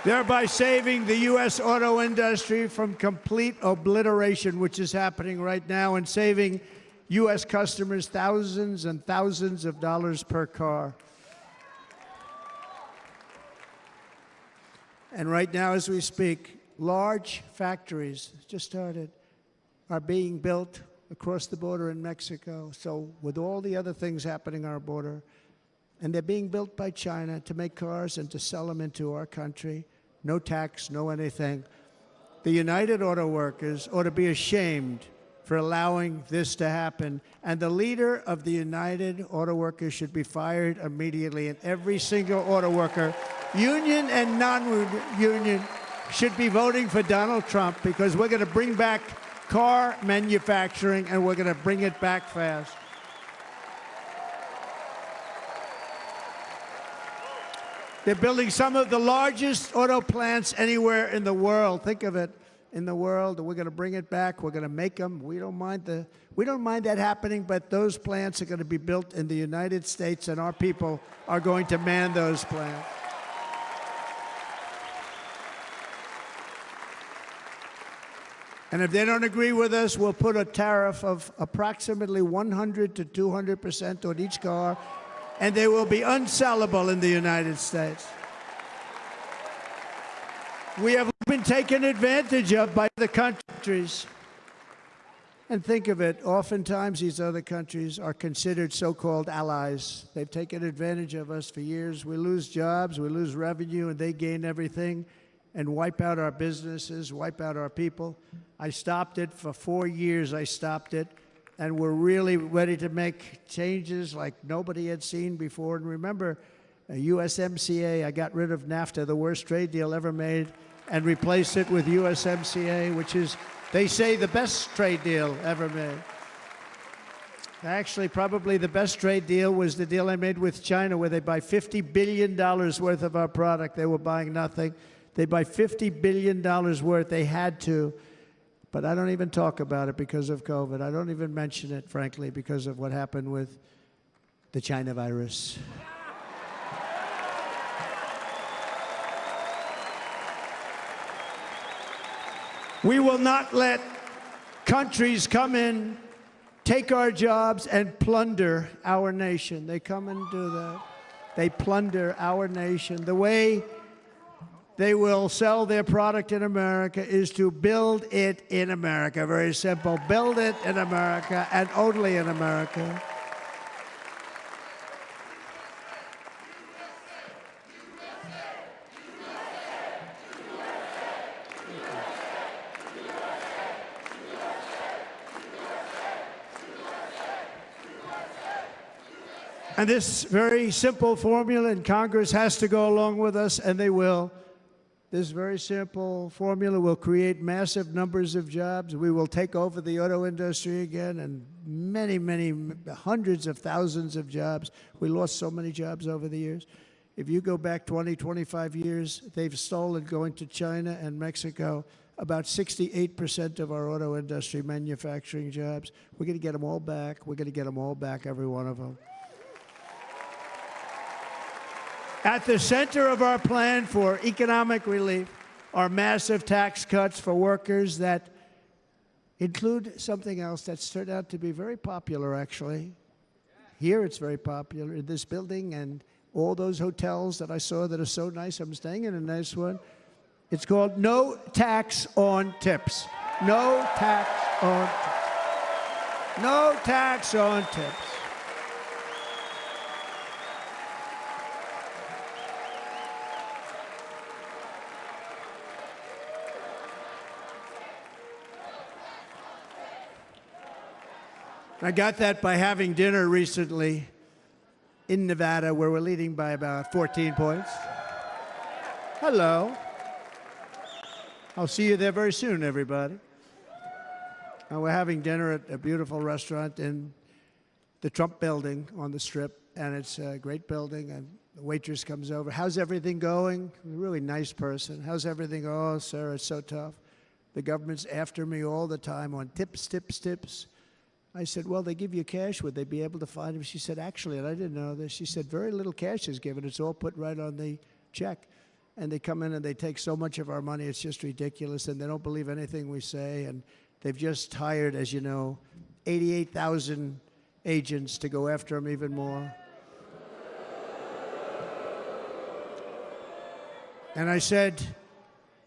Thereby saving the U.S. auto industry from complete obliteration, which is happening right now, and saving U.S. customers thousands and thousands of dollars per car. And right now, as we speak, large factories just started are being built across the border in Mexico. So with all the other things happening on our border, and they're being built by China to make cars and to sell them into our country. No tax, no anything. The United Auto Workers ought to be ashamed for allowing this to happen. And the leader of the United Auto Workers should be fired immediately. And every single auto worker, union and non-union, should be voting for Donald Trump, because we're going to bring back car manufacturing and we're going to bring it back fast. They're building some of the largest auto plants anywhere in the world. Think of it, in the world. And we're going to bring it back. We're going to make them. We don't mind that happening, but those plants are going to be built in the United States, and our people are going to man those plants. And if they don't agree with us, we'll put a tariff of approximately 100 to 200% on each car, and they will be unsellable in the United States. We have been taken advantage of by the countries. And think of it, oftentimes these other countries are considered so-called allies. They've taken advantage of us for years. We lose jobs, we lose revenue, and they gain everything and wipe out our businesses, wipe out our people. I stopped it for 4 years. I stopped it. And we're really ready to make changes like nobody had seen before. And remember, USMCA, I got rid of NAFTA, the worst trade deal ever made, and replaced it with USMCA, which is, they say, the best trade deal ever made. Actually, probably the best trade deal was the deal I made with China, where they buy $50 billion worth of our product. They were buying nothing. They buy $50 billion worth. They had to. But I don't even talk about it because of COVID. I don't even mention it, frankly, because of what happened with the China virus. We will not let countries come in, take our jobs, and plunder our nation. They come and do that. They plunder our nation. The way they will sell their product in America is to build it in America. Very simple. Build it in America and only in America. And this very simple formula, and Congress has to go along with us, and they will. This very simple formula will create massive numbers of jobs. We will take over the auto industry again, and many, many hundreds of thousands of jobs. We lost so many jobs over the years. If you go back 20, 25 years, they've stolen, going to China and Mexico, about 68% of our auto industry manufacturing jobs. We're going to get them all back. We're going to get them all back, every one of them. At the center of our plan for economic relief are massive tax cuts for workers that include something else that's turned out to be very popular, actually. Here it's very popular, in this building and all those hotels that I saw that are so nice. I'm staying in a nice one. It's called no tax on tips. No tax on tips. No tax on tips. I got that by having dinner recently in Nevada, where we're leading by about 14 points. Hello. I'll see you there very soon, everybody. And we're having dinner at a beautiful restaurant in the Trump building on the Strip, and it's a great building, and the waitress comes over. How's everything going? A really nice person. How's everything? Oh, sir, it's so tough. The government's after me all the time on tips, tips, tips. I said, well, they give you cash. Would they be able to find him? She said, actually, and I didn't know this, she said, very little cash is given. It's all put right on the check. And they come in and they take so much of our money, it's just ridiculous, and they don't believe anything we say. And they've just hired, as you know, 88,000 agents to go after him even more. And I said,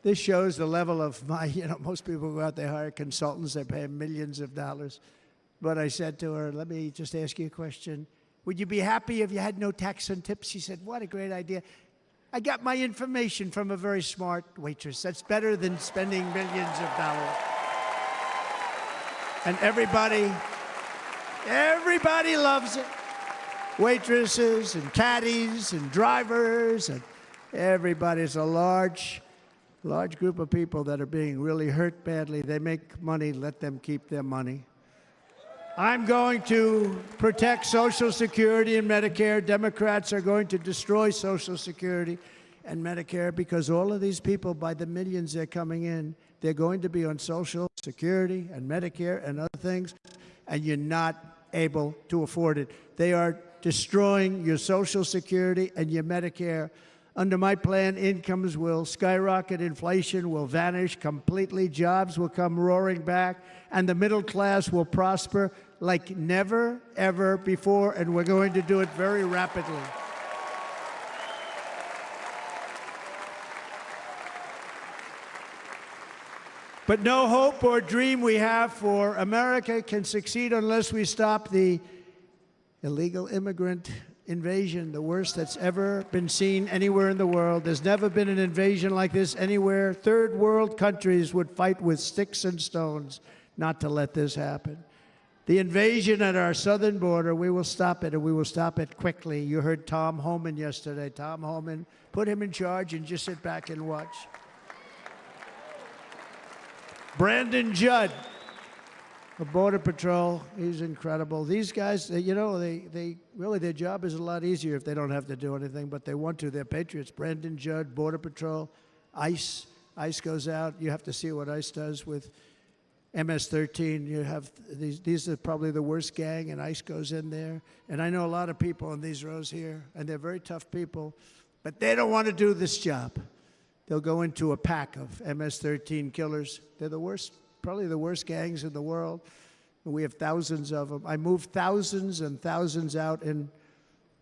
this shows the level of my, most people go out, they hire consultants, they pay millions of dollars. But I said to her, let me just ask you a question. Would you be happy if you had no tax on tips? She said, what a great idea. I got my information from a very smart waitress. That's better than spending millions of dollars. And everybody loves it. Waitresses and caddies and drivers and everybody. It's a large group of people that are being really hurt badly. They make money, let them keep their money. I'm going to protect Social Security and Medicare. Democrats are going to destroy Social Security and Medicare because all of these people, by the millions they're coming in, they're going to be on Social Security and Medicare and other things, and you're not able to afford it. They are destroying your Social Security and your Medicare. Under my plan, incomes will skyrocket, inflation will vanish completely, jobs will come roaring back, and the middle class will prosper like never, ever before, and we're going to do it very rapidly. But no hope or dream we have for America can succeed unless we stop the illegal immigrant invasion, the worst that's ever been seen anywhere in the world. There's never been an invasion like this anywhere. Third world countries would fight with sticks and stones not to let this happen. The invasion at our southern border, we will stop it, and we will stop it quickly. You heard Tom Homan yesterday. Tom Homan, put him in charge and just sit back and watch. Brandon Judd of Border Patrol, he's incredible. These guys, they really, their job is a lot easier if they don't have to do anything, but they want to. They're patriots. Brandon Judd, Border Patrol, ICE. ICE goes out. You have to see what ICE does with MS-13. You have these are probably the worst gang, and ICE goes in there. And I know a lot of people in these rows here, and they're very tough people, but they don't want to do this job. They'll go into a pack of MS-13 killers. They're the worst, probably the worst gangs in the world. And we have thousands of them. I moved thousands and thousands out in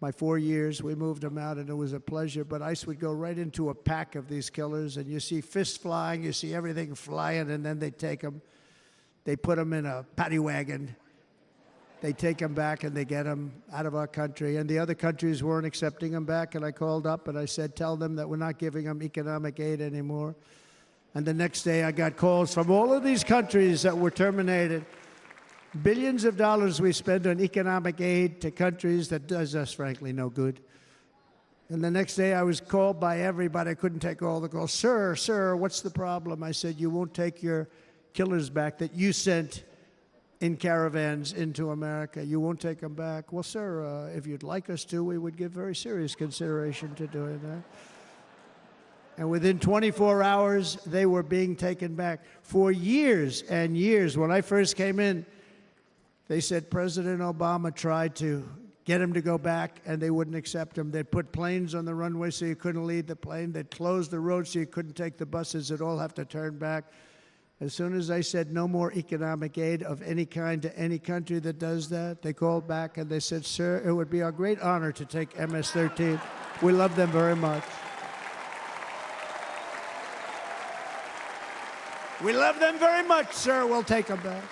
my 4 years. We moved them out, and it was a pleasure. But ICE would go right into a pack of these killers, and you see fists flying, you see everything flying, and then they take them. They put them in a paddy wagon. They take them back, and they get them out of our country. And the other countries weren't accepting them back, and I called up, and I said, tell them that we're not giving them economic aid anymore. And the next day, I got calls from all of these countries that were terminated. Billions of dollars we spend on economic aid to countries that does us, frankly, no good. And the next day, I was called by everybody. I couldn't take all the calls. Sir, what's the problem? I said, you won't take your killers back that you sent in caravans into America. You won't take them back. Well, sir, if you'd like us to, we would give very serious consideration to doing that. And within 24 hours, they were being taken back. For years and years, when I first came in, they said President Obama tried to get him to go back, and they wouldn't accept him. They'd put planes on the runway so you couldn't leave the plane. They'd close the road so you couldn't take the buses. They'd all have to turn back. As soon as I said no more economic aid of any kind to any country that does that, they called back and they said, sir, it would be our great honor to take MS-13. We love them very much. We love them very much, sir. We'll take them back.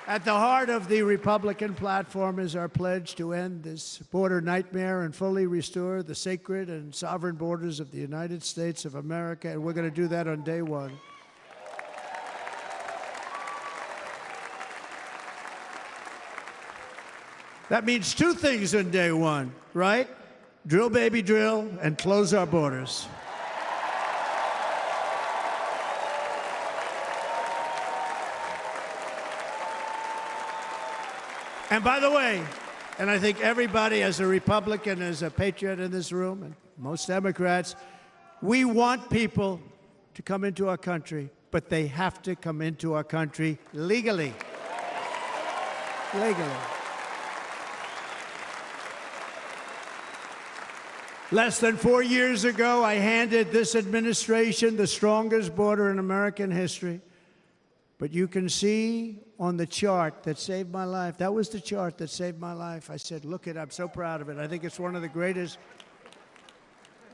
At the heart of the Republican platform is our pledge to end this border nightmare and fully restore the sacred and sovereign borders of the United States of America, and we're going to do that on day one. That means two things on day one, right? Drill, baby, drill, and close our borders. And by the way, and I think everybody as a Republican, as a patriot in this room, and most Democrats, we want people to come into our country, but they have to come into our country legally. Legally. Less than 4 years ago, I handed this administration the strongest border in American history. But you can see on the chart that saved my life, that was the chart that saved my life. I said, look it, I'm so proud of it. I think it's one of the greatest,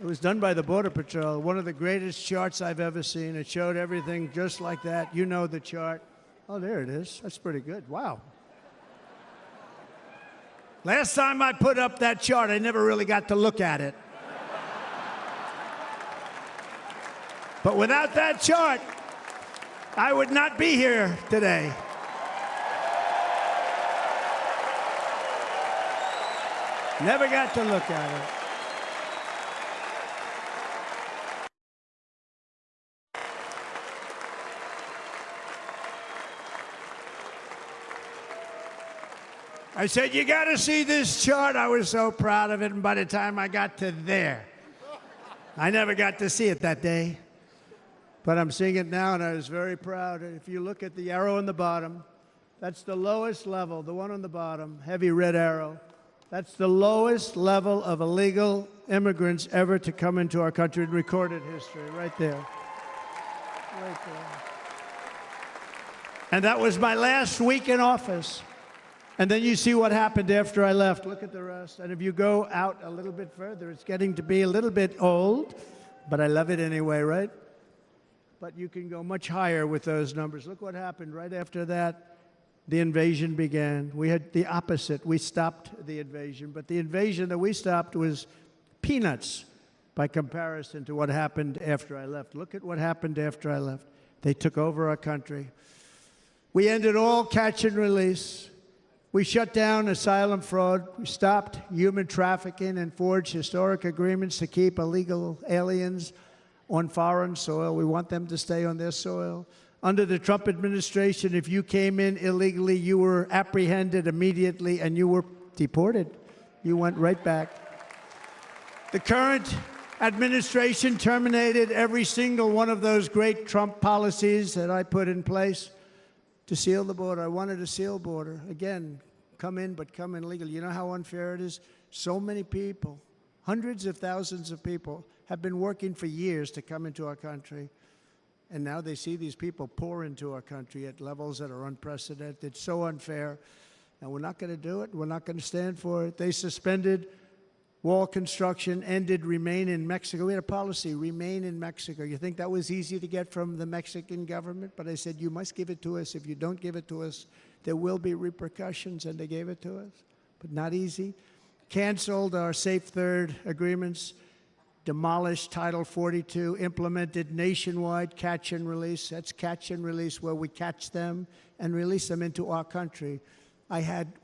it was done by the Border Patrol, one of the greatest charts I've ever seen. It showed everything just like that. You know the chart. Oh, there it is. That's pretty good. Wow. Last time I put up that chart, I never really got to look at it. But without that chart, I would not be here today. Never got to look at it. I said, you got to see this chart. I was so proud of it, and by the time I got to there, I never got to see it that day. But I'm seeing it now, and I was very proud. If you look at the arrow on the bottom, that's the lowest level, the one on the bottom, heavy red arrow. That's the lowest level of illegal immigrants ever to come into our country in recorded history, right there. Right there. And that was my last week in office. And then you see what happened after I left. Look at the rest. And if you go out a little bit further, it's getting to be a little bit old, but I love it anyway, right? But you can go much higher with those numbers. Look what happened right after that. The invasion began. We had the opposite. We stopped the invasion. But the invasion that we stopped was peanuts by comparison to what happened after I left. Look at what happened after I left. They took over our country. We ended all catch and release. We shut down asylum fraud. We stopped human trafficking and forged historic agreements to keep illegal aliens on foreign soil. We want them to stay on their soil. Under the Trump administration, if you came in illegally, you were apprehended immediately and you were deported. You went right back. The current administration terminated every single one of those great Trump policies that I put in place to seal the border. I wanted a sealed border. Again, come in, but come in legally. You know how unfair it is? So many people, hundreds of thousands of people, have been working for years to come into our country. And now they see these people pour into our country at levels that are unprecedented. It's so unfair. And we're not going to do it. We're not going to stand for it. They suspended wall construction, ended remain in Mexico. We had a policy, remain in Mexico. You think that was easy to get from the Mexican government? But I said, you must give it to us. If you don't give it to us, there will be repercussions. And they gave it to us, but not easy. Canceled our Safe Third agreements. Demolished Title 42, implemented nationwide catch and release. That's catch and release, where we catch them and release them into our country.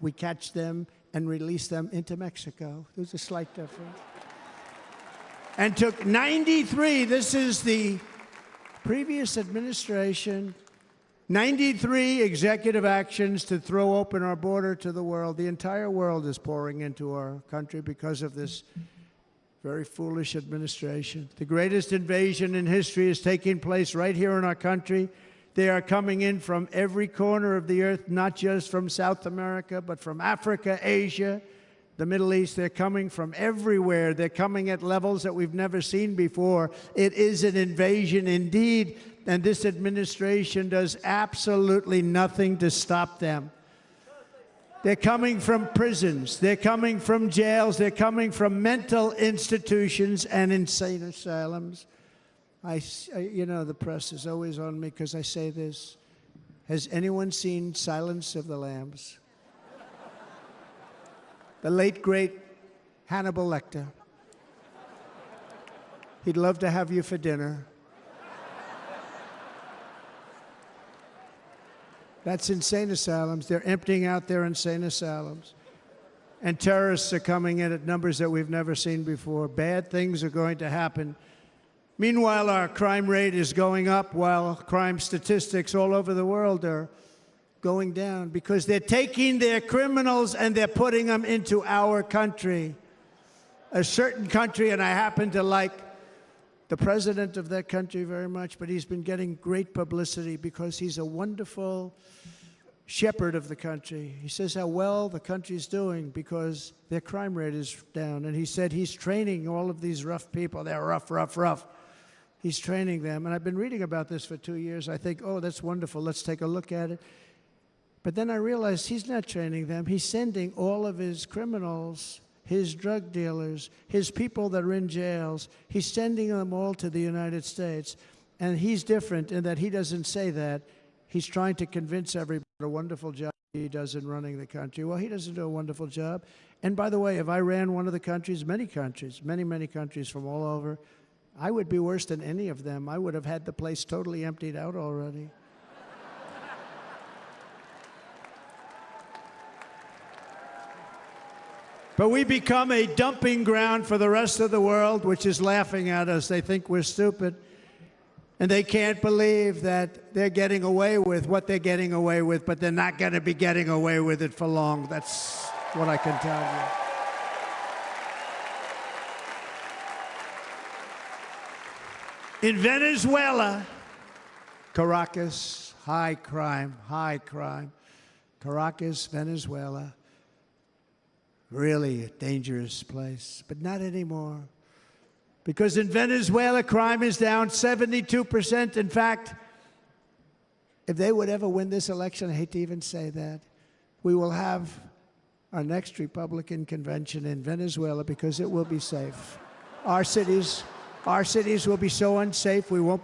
We catch them and release them into Mexico. There's a slight difference. And took 93, this is the previous administration, 93 executive actions to throw open our border to the world. The entire world is pouring into our country because of this very foolish administration. The greatest invasion in history is taking place right here in our country. They are coming in from every corner of the earth, not just from South America, but from Africa, Asia, the Middle East. They're coming from everywhere. They're coming at levels that we've never seen before. It is an invasion indeed, and this administration does absolutely nothing to stop them. They're coming from prisons. They're coming from jails. They're coming from mental institutions and insane asylums. You know, the press is always on me because I say this. Has anyone seen Silence of the Lambs? The late, great Hannibal Lecter. He'd love to have you for dinner. That's insane asylums. They're emptying out their insane asylums. And terrorists are coming in at numbers that we've never seen before. Bad things are going to happen. Meanwhile, our crime rate is going up while crime statistics all over the world are going down because they're taking their criminals and they're putting them into our country. A certain country, and I happen to like the president of that country very much, but he's been getting great publicity because he's a wonderful shepherd of the country. He says how well the country's doing because their crime rate is down. And he said he's training all of these rough people. They're rough, rough, rough. He's training them. And I've been reading about this for 2 years. I think, oh, that's wonderful. Let's take a look at it. But then I realized he's not training them. He's sending all of his criminals, his drug dealers, his people that are in jails, he's sending them all to the United States. And he's different in that he doesn't say that. He's trying to convince everybody what a wonderful job he does in running the country. Well, he doesn't do a wonderful job. And by the way, if I ran one of the countries, many countries, many countries from all over, I would be worse than any of them. I would have had the place totally emptied out already. But we become a dumping ground for the rest of the world, which is laughing at us. They think we're stupid. And they can't believe that they're getting away with what they're getting away with, but they're not going to be getting away with it for long. That's what I can tell you. In Venezuela, Caracas, high crime. Caracas, Venezuela. Really a dangerous place, but not anymore. Because in Venezuela, crime is down 72%. In fact, if they would ever win this election, I hate to even say that, we will have our next Republican convention in Venezuela because it will be safe. Our cities will be so unsafe, we will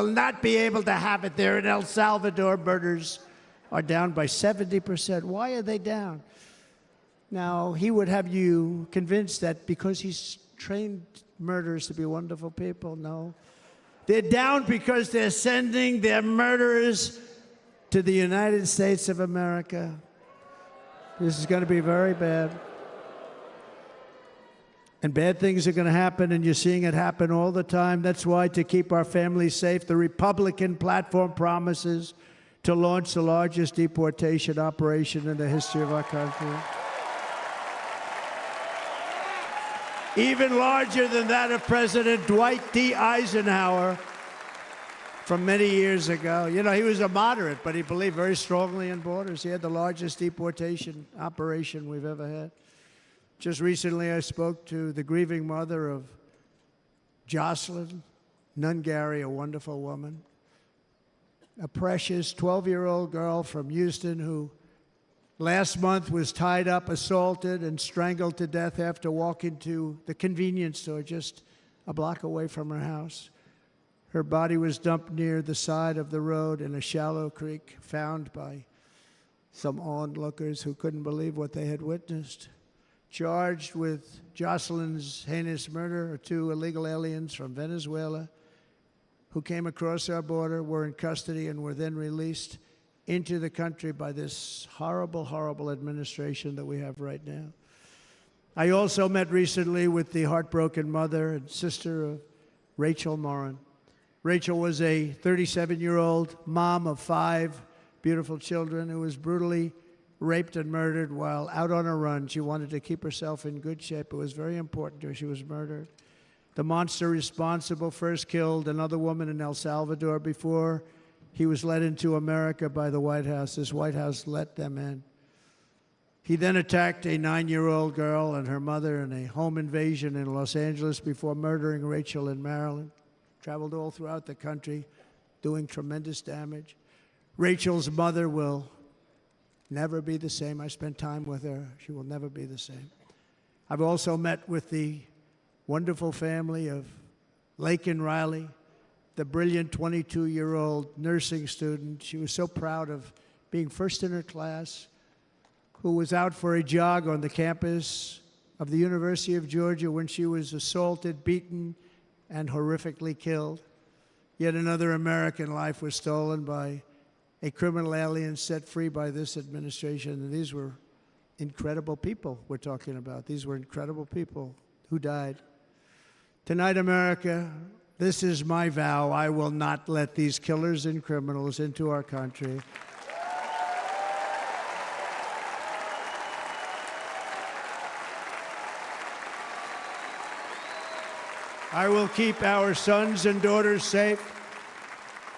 not be able to have it there. In El Salvador, murders are down by 70%. Why are they down? Now, he would have you convinced that because he's trained murderers to be wonderful people. No. They're down because they're sending their murderers to the United States of America. This is going to be very bad. And bad things are going to happen, and you're seeing it happen all the time. That's why, to keep our families safe, the Republican platform promises to launch the largest deportation operation in the history of our country. Even larger than that of President Dwight D. Eisenhower from many years ago. You know, he was a moderate, but he believed very strongly in borders. He had the largest deportation operation we've ever had. Just recently, I spoke to the grieving mother of Jocelyn Nungary, a wonderful woman, a precious 12-year-old girl from Houston who last month was tied up, assaulted, and strangled to death after walking to the convenience store just a block away from her house. Her body was dumped near the side of the road in a shallow creek, found by some onlookers who couldn't believe what they had witnessed. Charged with Jocelyn's heinous murder are 2 illegal aliens from Venezuela who came across our border, were in custody, and were then released into the country by this horrible, horrible administration that we have right now. I also met recently with the heartbroken mother and sister of Rachel Morin. Rachel was a 37-year-old mom of 5 beautiful children who was brutally raped and murdered while out on a run. She wanted to keep herself in good shape. It was very important to her. She was murdered. The monster responsible first killed another woman in El Salvador before he was led into America by the White House. This White House let them in. He then attacked a 9-year-old girl and her mother in a home invasion in Los Angeles before murdering Rachel in Maryland. Traveled all throughout the country, doing tremendous damage. Rachel's mother will never be the same. I spent time with her. She will never be the same. I've also met with the wonderful family of Laken Riley, the brilliant 22-year-old nursing student. She was so proud of being first in her class, who was out for a jog on the campus of the University of Georgia when she was assaulted, beaten, and horrifically killed. Yet another American life was stolen by a criminal alien set free by this administration. And these were incredible people we're talking about. These were incredible people who died. Tonight, America, this is my vow. I will not let these killers and criminals into our country. I will keep our sons and daughters safe.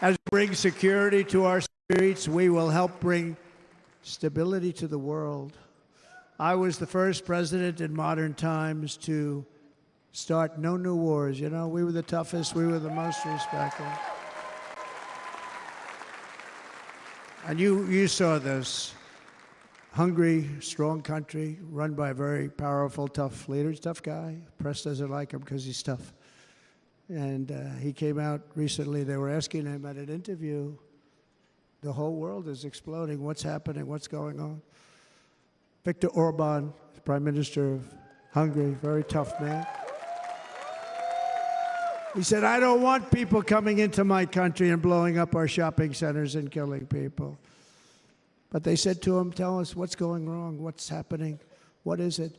As we bring security to our streets, we will help bring stability to the world. I was the first president in modern times to start no new wars. You know, we were the toughest, we were the most respected. And you saw this. Hungry, strong country, run by a very powerful, tough leader. He's a tough guy. Press doesn't like him because he's tough. And he came out recently. They were asking him at an interview, the whole world is exploding. What's happening? What's going on? Viktor Orban, Prime Minister of Hungary, very tough man. He said, I don't want people coming into my country and blowing up our shopping centers and killing people. But they said to him, tell us what's going wrong, what's happening, what is it?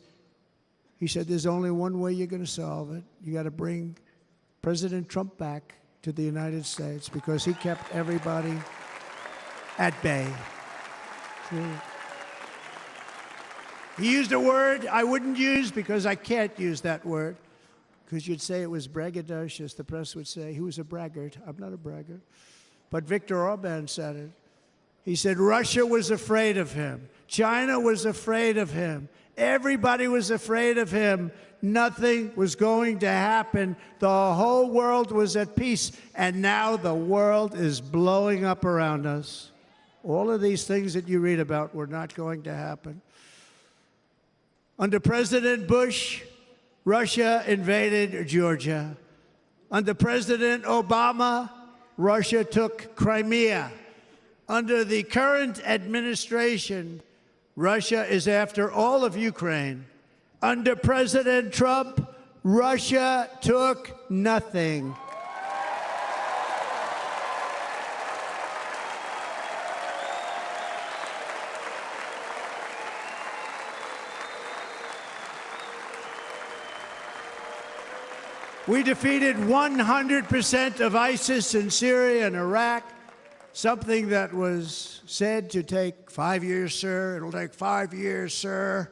He said, there's only one way you're going to solve it. You got to bring President Trump back to the United States because he kept everybody at bay. He used a word I wouldn't use because I can't use that word, because you'd say it was braggadocious. The press would say he was a braggart. I'm not a braggart. But Viktor Orban said it. He said Russia was afraid of him. China was afraid of him. Everybody was afraid of him. Nothing was going to happen. The whole world was at peace. And now the world is blowing up around us. All of these things that you read about were not going to happen. Under President Bush, Russia invaded Georgia. Under President Obama, Russia took Crimea. Under the current administration, Russia is after all of Ukraine. Under President Trump, Russia took nothing. We defeated 100% of ISIS in Syria and Iraq, something that was said to take 5 years, sir. It'll take 5 years, sir.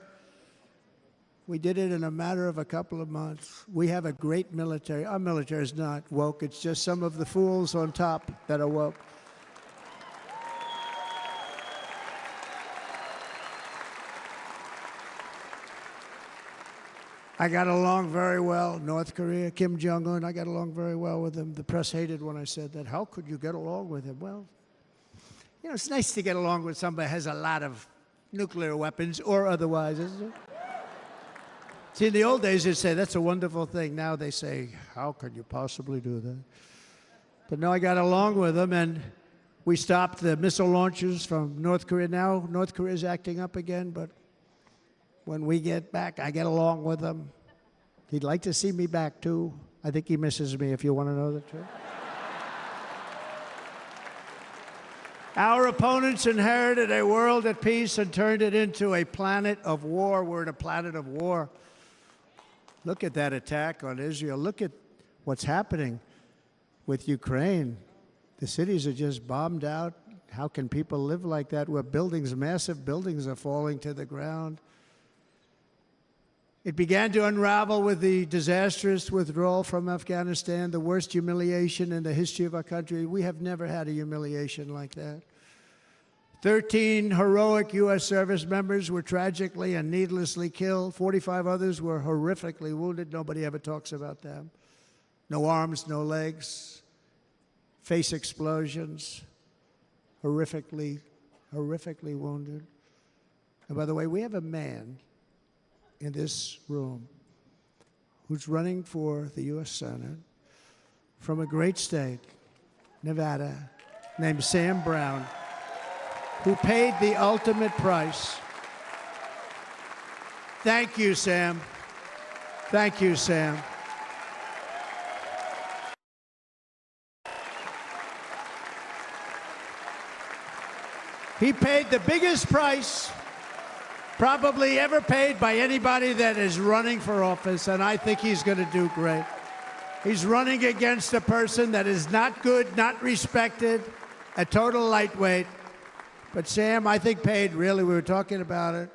We did it in a matter of a couple of months. We have a great military. Our military is not woke. It's just some of the fools on top that are woke. I got along very well. North Korea, Kim Jong-un, I got along very well with him. The press hated when I said that. How could you get along with him? Well, you know, it's nice to get along with somebody who has a lot of nuclear weapons or otherwise, isn't it? See, in the old days, they'd say, that's a wonderful thing. Now they say, how could you possibly do that? But no, I got along with him, and we stopped the missile launches from North Korea. Now North Korea is acting up again, but when we get back, I get along with him. He'd like to see me back, too. I think he misses me, if you want to know the truth. Our opponents inherited a world at peace and turned it into a planet of war. We're in a planet of war. Look at that attack on Israel. Look at what's happening with Ukraine. The cities are just bombed out. How can people live like that where buildings, massive buildings, are falling to the ground? It began to unravel with the disastrous withdrawal from Afghanistan, the worst humiliation in the history of our country. We have never had a humiliation like that. 13 heroic U.S. service members were tragically and needlessly killed. 45 others were horrifically wounded. Nobody ever talks about them. No arms, no legs, face explosions, horrifically wounded. And by the way, we have a man in this room who's running for the U.S. Senate from a great state Nevada, named Sam Brown, who paid the ultimate price. Thank you, Sam. Thank you, Sam. He paid the biggest price probably ever paid by anybody that is running for office, and I think he's going to do great. He's running against a person that is not good, not respected, a total lightweight. But Sam, I think, paid, really, we were talking about it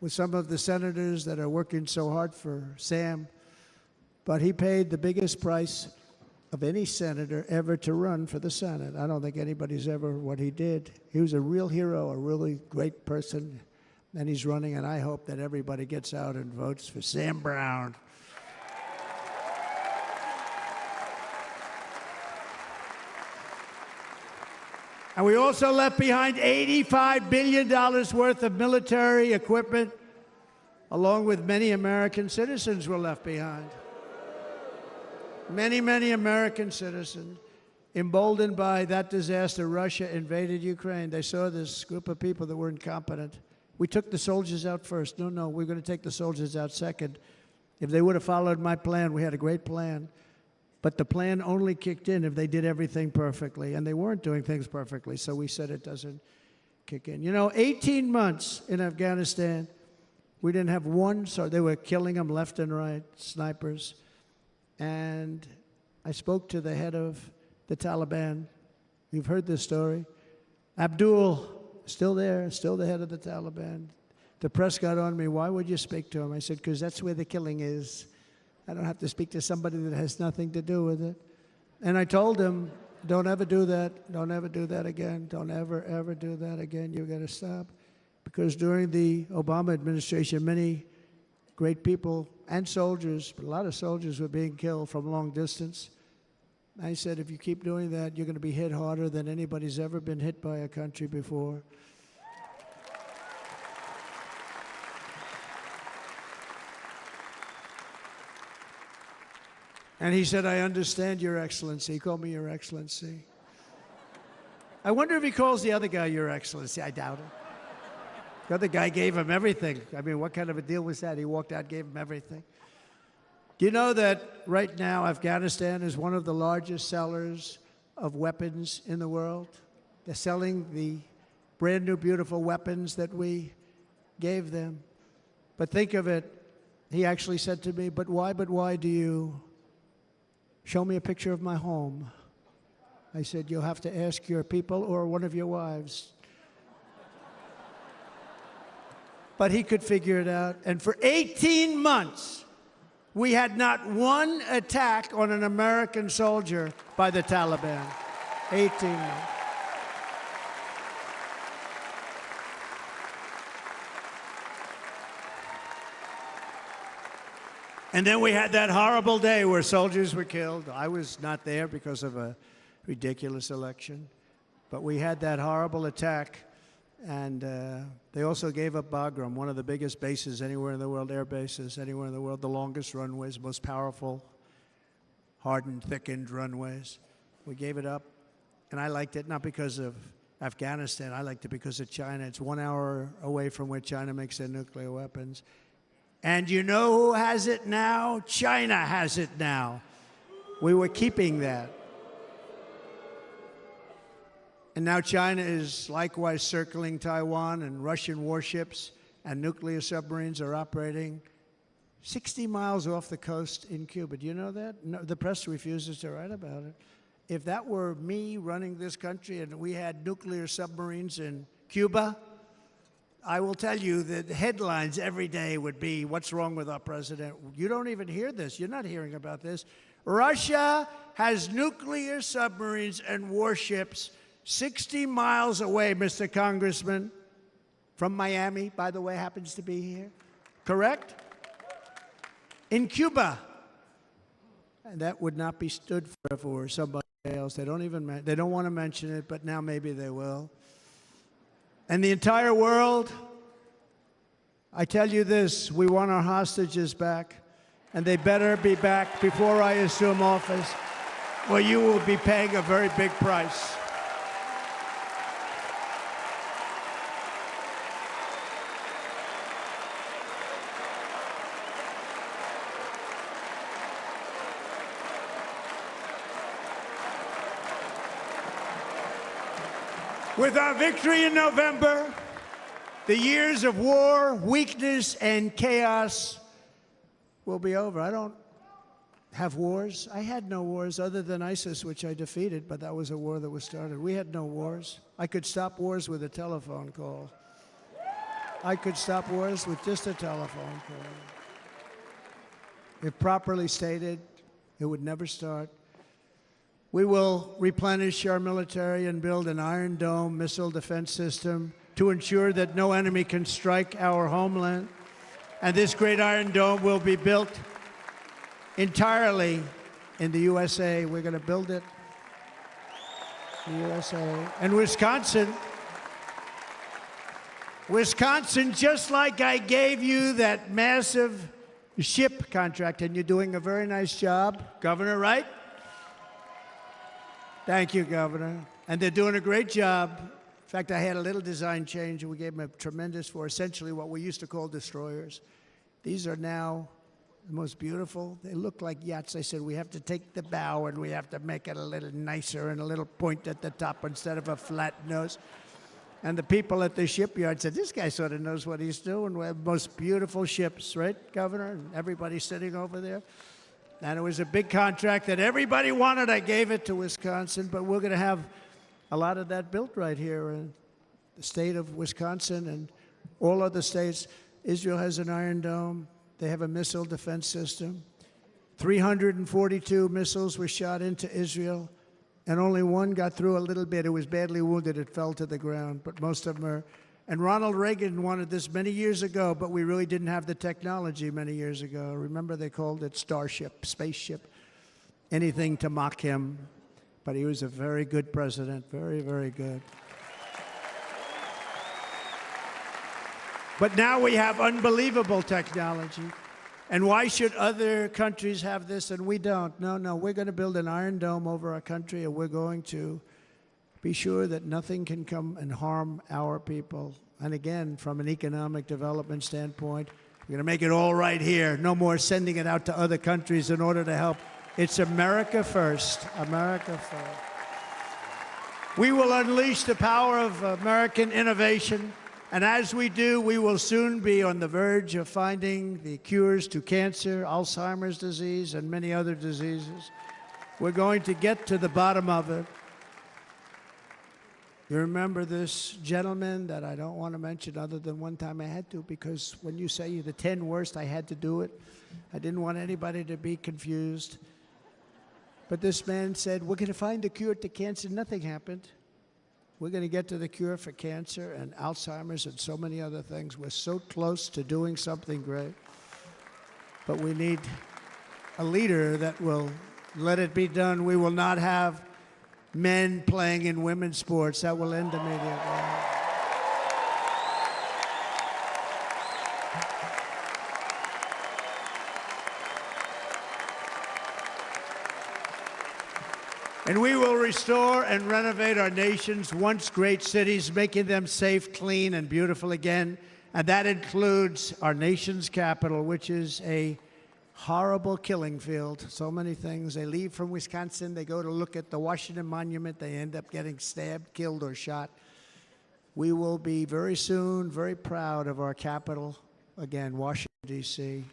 with some of the senators that are working so hard for Sam, but he paid the biggest price of any senator ever to run for the Senate. I don't think anybody's ever what he did. He was a real hero, a really great person, and he's running, and I hope that everybody gets out and votes for Sam Brown. And we also left behind $85 billion worth of military equipment, along with many American citizens were left behind. Many, many American citizens, emboldened by that disaster, Russia invaded Ukraine. They saw this group of people that were incompetent. We took the soldiers out first. No, we're going to take the soldiers out second. If they would have followed my plan, we had a great plan. But the plan only kicked in if they did everything perfectly, and they weren't doing things perfectly, so we said it doesn't kick in. You know, 18 months in Afghanistan, we didn't have one, so they were killing them left and right, snipers. And I spoke to the head of the Taliban. You've heard this story. Abdul, still there, still the head of the Taliban. The press got on me, why would you speak to him? I said, because that's where the killing is. I don't have to speak to somebody that has nothing to do with it. And I told him, don't ever do that. Don't ever do that again. Don't ever, ever do that again. You've got to stop. Because during the Obama administration, many great people and soldiers, but a lot of soldiers were being killed from long distance. I said, if you keep doing that, you're going to be hit harder than anybody's ever been hit by a country before. And he said, I understand, Your Excellency. He called me Your Excellency. I wonder if he calls the other guy Your Excellency. I doubt it. The other guy gave him everything. I mean, what kind of a deal was that? He walked out, gave him everything. Do you know that right now Afghanistan is one of the largest sellers of weapons in the world? They're selling the brand new, beautiful weapons that we gave them. But think of it. He actually said to me, but why do you show me a picture of my home? I said, you'll have to ask your people or one of your wives. But he could figure it out. And for 18 months, we had not one attack on an American soldier by the Taliban. 18 months. And then we had that horrible day where soldiers were killed. I was not there because of a ridiculous election. But we had that horrible attack. And they also gave up Bagram, one of the biggest bases anywhere in the world, air bases anywhere in the world, the longest runways, most powerful, hardened, thickened runways. We gave it up. And I liked it not because of Afghanistan. I liked it because of China. It's 1 hour away from where China makes their nuclear weapons. And you know who has it now? China has it now. We were keeping that. And now China is likewise circling Taiwan, and Russian warships and nuclear submarines are operating 60 miles off the coast in Cuba. Do you know that? No, the press refuses to write about it. If that were me running this country and we had nuclear submarines in Cuba, I will tell you that the headlines every day would be, what's wrong with our president? You don't even hear this. You're not hearing about this. Russia has nuclear submarines and warships 60 miles away, Mr. Congressman, from Miami, by the way, happens to be here. Correct? In Cuba. And that would not be stood for if it were somebody else. They don't want to mention it, but now maybe they will. And the entire world, I tell you this, we want our hostages back, and they better be back before I assume office. Well, you will be paying a very big price. With our victory in November, the years of war, weakness, and chaos will be over. I don't have wars. I had no wars other than ISIS, which I defeated, but that was a war that was started. We had no wars. I could stop wars with a telephone call. I could stop wars with just a telephone call. If properly stated, it would never start. We will replenish our military and build an Iron Dome missile defense system to ensure that no enemy can strike our homeland. And this great Iron Dome will be built entirely in the USA. We're going to build it in the USA. And Wisconsin, just like I gave you that massive ship contract, and you're doing a very nice job, Governor, right? Thank you, Governor. And they're doing a great job. In fact, I had a little design change, and we gave them a tremendous for essentially what we used to call destroyers. These are now the most beautiful. They look like yachts. I said, we have to take the bow, and we have to make it a little nicer and a little point at the top instead of a flat nose. And the people at the shipyard said, this guy sort of knows what he's doing. We have the most beautiful ships, right, Governor? And everybody sitting over there. And it was a big contract that everybody wanted. I gave it to Wisconsin, but we're going to have a lot of that built right here in the state of Wisconsin and all other states. Israel has an Iron Dome. They have a missile defense system. 342 missiles were shot into Israel, and only one got through a little bit. It was badly wounded. It fell to the ground, but most of them are. And Ronald Reagan wanted this many years ago, but we really didn't have the technology many years ago. Remember, they called it Starship, spaceship, anything to mock him. But he was a very good president, very, very good. But now we have unbelievable technology. And why should other countries have this and we don't? No, we're going to build an Iron Dome over our country, and we're going to be sure that nothing can come and harm our people. And again, from an economic development standpoint, we're going to make it all right here. No more sending it out to other countries in order to help. It's America first. America first. We will unleash the power of American innovation. And as we do, we will soon be on the verge of finding the cures to cancer, Alzheimer's disease, and many other diseases. We're going to get to the bottom of it. You remember this gentleman that I don't want to mention other than one time I had to, because when you say the 10 worst, I had to do it. I didn't want anybody to be confused. But this man said, we're going to find a cure to cancer. Nothing happened. We're going to get to the cure for cancer and Alzheimer's and so many other things. We're so close to doing something great. But we need a leader that will let it be done. We will not have men playing in women's sports. That will end immediately. And we will restore and renovate our nation's once great cities, making them safe, clean, and beautiful again. And that includes our nation's capital, which is a horrible killing field. So many things. They leave from Wisconsin, they go to look at the Washington Monument, they end up getting stabbed, killed, or shot. We will be very soon very proud of our capital, again, Washington, D.C.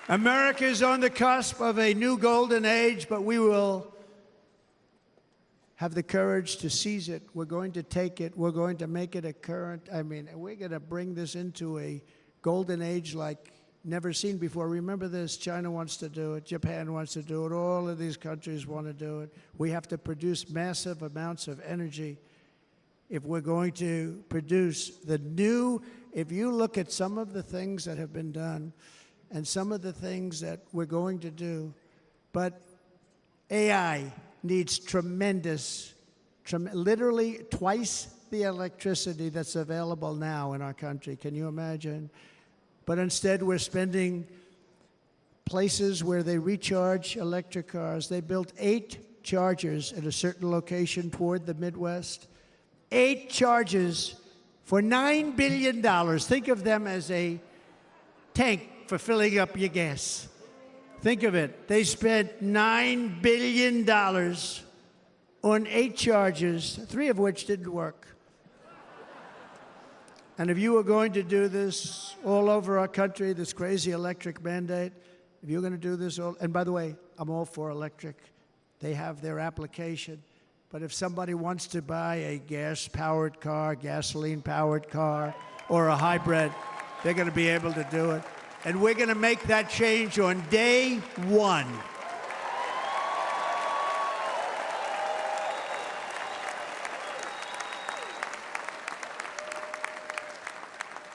America is on the cusp of a new golden age, but we will have the courage to seize it. We're going to take it. We're going to make it a current. We're going to bring this into a golden age like never seen before. Remember this, China wants to do it. Japan wants to do it. All of these countries want to do it. We have to produce massive amounts of energy if we're going to produce the new. If you look at some of the things that have been done and some of the things that we're going to do, but AI needs literally twice the electricity that's available now in our country. Can you imagine? But instead, we're spending places where they recharge electric cars. They built 8 chargers at a certain location toward the Midwest. 8 chargers for $9 billion. Think of them as a tank for filling up your gas. Think of it. They spent $9 billion on 8 chargers, 3 of which didn't work. And if you were going to do this all over our country, this crazy electric mandate, if you're going to do this all, and by the way, I'm all for electric. They have their application. But if somebody wants to buy a gas-powered car, gasoline-powered car, or a hybrid, they're going to be able to do it. And we're going to make that change on day 1.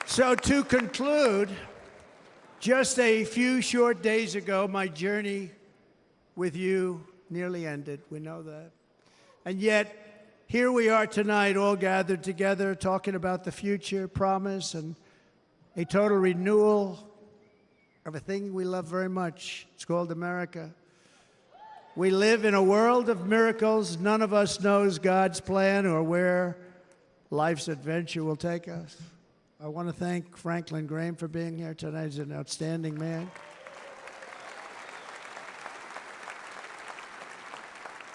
So to conclude, just a few short days ago, my journey with you nearly ended. We know that. And yet, here we are tonight, all gathered together, talking about the future, promise, and a total renewal of a thing we love very much. It's called America. We live in a world of miracles. None of us knows God's plan or where life's adventure will take us. I want to thank Franklin Graham for being here tonight. He's an outstanding man.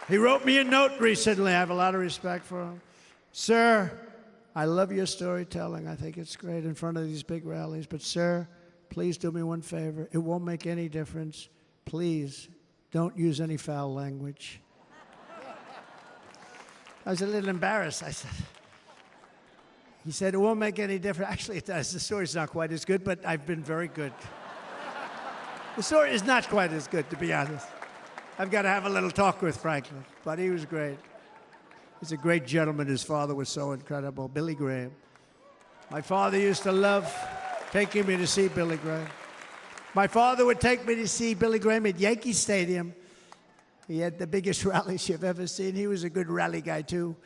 He wrote me a note recently. I have a lot of respect for him. Sir, I love your storytelling. I think it's great in front of these big rallies. But, sir, please do me one favor. It won't make any difference. Please don't use any foul language. I was a little embarrassed. I said, he said, it won't make any difference. Actually, it does. The story's not quite as good, but I've been very good. The story is not quite as good, to be honest. I've got to have a little talk with Franklin, but he was great. He's a great gentleman. His father was so incredible, Billy Graham. My father used to love taking me to see Billy Graham. My father would take me to see Billy Graham at Yankee Stadium. He had the biggest rallies you've ever seen. He was a good rally guy, too.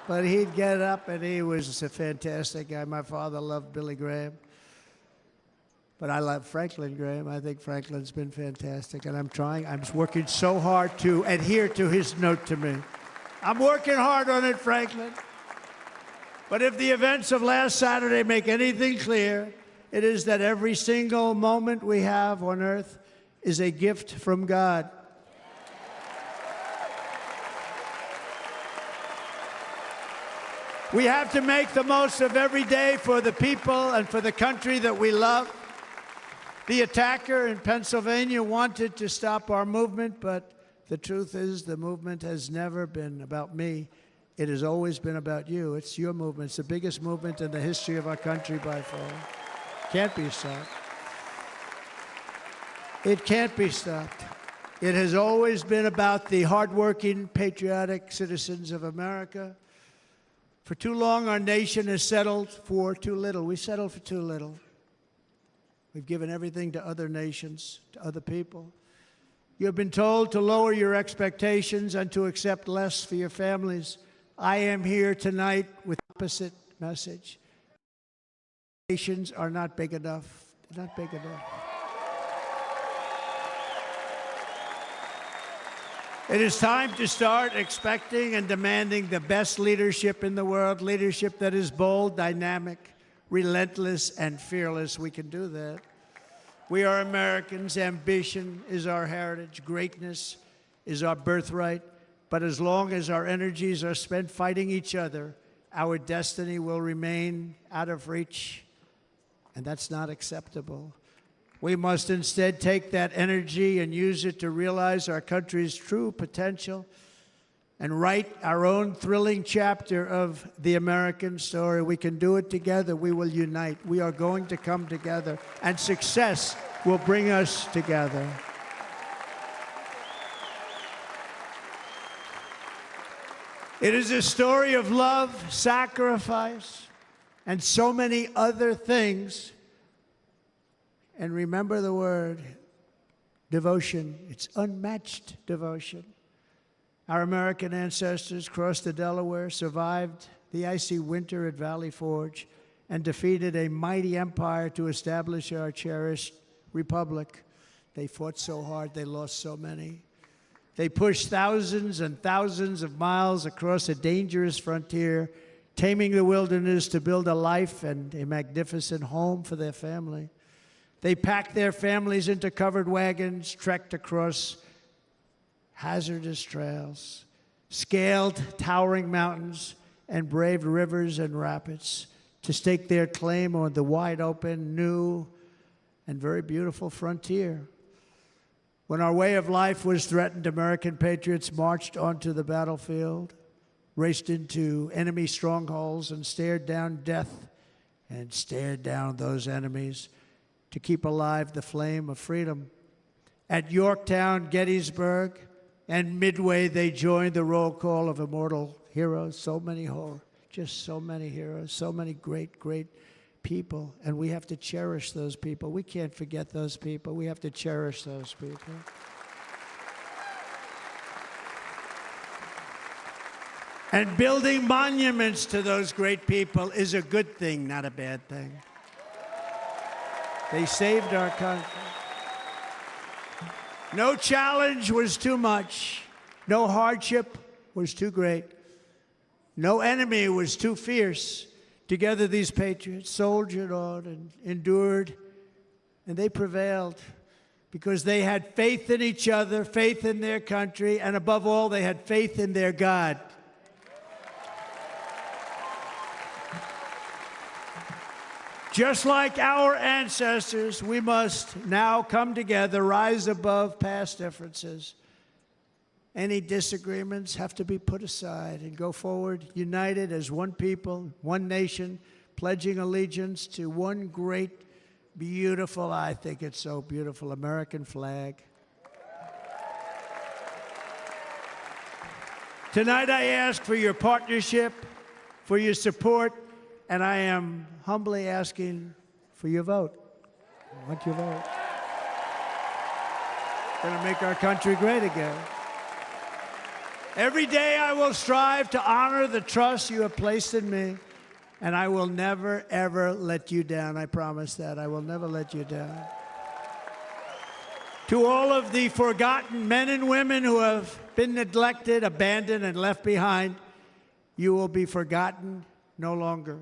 But he'd get up, and he was a fantastic guy. My father loved Billy Graham. But I love Franklin Graham. I think Franklin's been fantastic, and I'm working so hard to adhere to his note to me. I'm working hard on it, Franklin. But if the events of last Saturday make anything clear, it is that every single moment we have on earth is a gift from God. We have to make the most of every day for the people and for the country that we love. The attacker in Pennsylvania wanted to stop our movement, but the truth is the movement has never been about me. It has always been about you. It's your movement. It's the biggest movement in the history of our country by far. Can't be stopped. It can't be stopped. It has always been about the hardworking, patriotic citizens of America. For too long, our nation has settled for too little. We settled for too little. We've given everything to other nations, to other people. You've been told to lower your expectations and to accept less for your families. I am here tonight with the opposite message. Nations are not big enough. They're not big enough. It is time to start expecting and demanding the best leadership in the world, leadership that is bold, dynamic, relentless, and fearless. We can do that. We are Americans. Ambition is our heritage. Greatness is our birthright. But as long as our energies are spent fighting each other, our destiny will remain out of reach, and that's not acceptable. We must instead take that energy and use it to realize our country's true potential and write our own thrilling chapter of the American story. We can do it together. We will unite. We are going to come together, and success will bring us together. It is a story of love, sacrifice, and so many other things. And remember the word, devotion. It's unmatched devotion. Our American ancestors crossed the Delaware, survived the icy winter at Valley Forge, and defeated a mighty empire to establish our cherished republic. They fought so hard, they lost so many. They pushed thousands and thousands of miles across a dangerous frontier, taming the wilderness to build a life and a magnificent home for their family. They packed their families into covered wagons, trekked across hazardous trails, scaled towering mountains, and braved rivers and rapids to stake their claim on the wide open, new, and very beautiful frontier. When our way of life was threatened, American patriots marched onto the battlefield, raced into enemy strongholds, and stared down death and stared down those enemies to keep alive the flame of freedom. At Yorktown, Gettysburg, and Midway, they joined the roll call of immortal heroes. So many just so many heroes, so many great, great people. And we have to cherish those people. We can't forget those people. We have to cherish those people. And building monuments to those great people is a good thing, not a bad thing. They saved our country. No challenge was too much. No hardship was too great. No enemy was too fierce. Together, these patriots soldiered on and endured, and they prevailed because they had faith in each other, faith in their country, and above all, they had faith in their God. Just like our ancestors, we must now come together, rise above past differences. Any disagreements have to be put aside and go forward, united as one people, one nation, pledging allegiance to one great, beautiful, I think it's so beautiful, American flag. Tonight I ask for your partnership, for your support, and I am humbly asking for your vote. I want your vote. Going to make our country great again. Every day I will strive to honor the trust you have placed in me, and I will never, ever let you down. I promise that. I will never let you down. To all of the forgotten men and women who have been neglected, abandoned, and left behind, you will be forgotten no longer.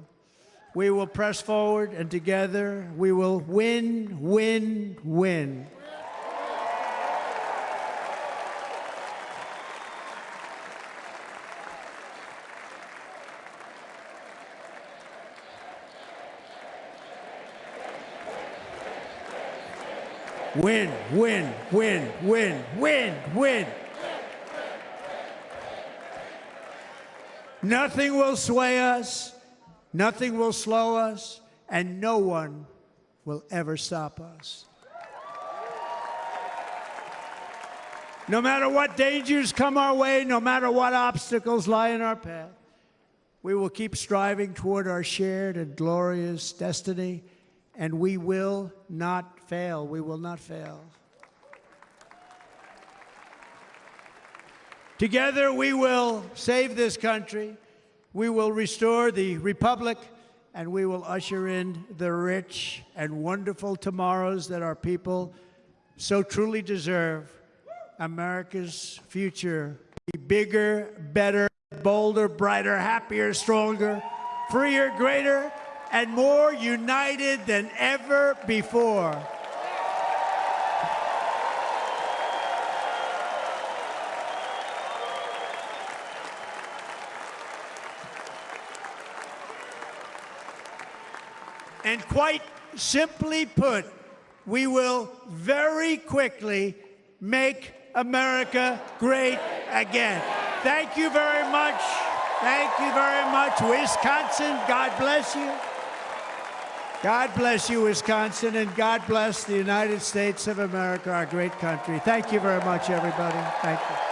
We will press forward, and together we will win, win, win. Win, win, win, win, win, win. Nothing will sway us, nothing will slow us, and no one will ever stop us. No matter what dangers come our way, no matter what obstacles lie in our path, we will keep striving toward our shared and glorious destiny, and we will not fail. We will not fail. Together, we will save this country, we will restore the republic, and we will usher in the rich and wonderful tomorrows that our people so truly deserve. America's future be bigger, better, bolder, brighter, happier, stronger, freer, greater, and more united than ever before. And quite simply put, we will very quickly make America great again. Thank you very much. Thank you very much, Wisconsin. God bless you. God bless you, Wisconsin, and God bless the United States of America, our great country. Thank you very much, everybody. Thank you.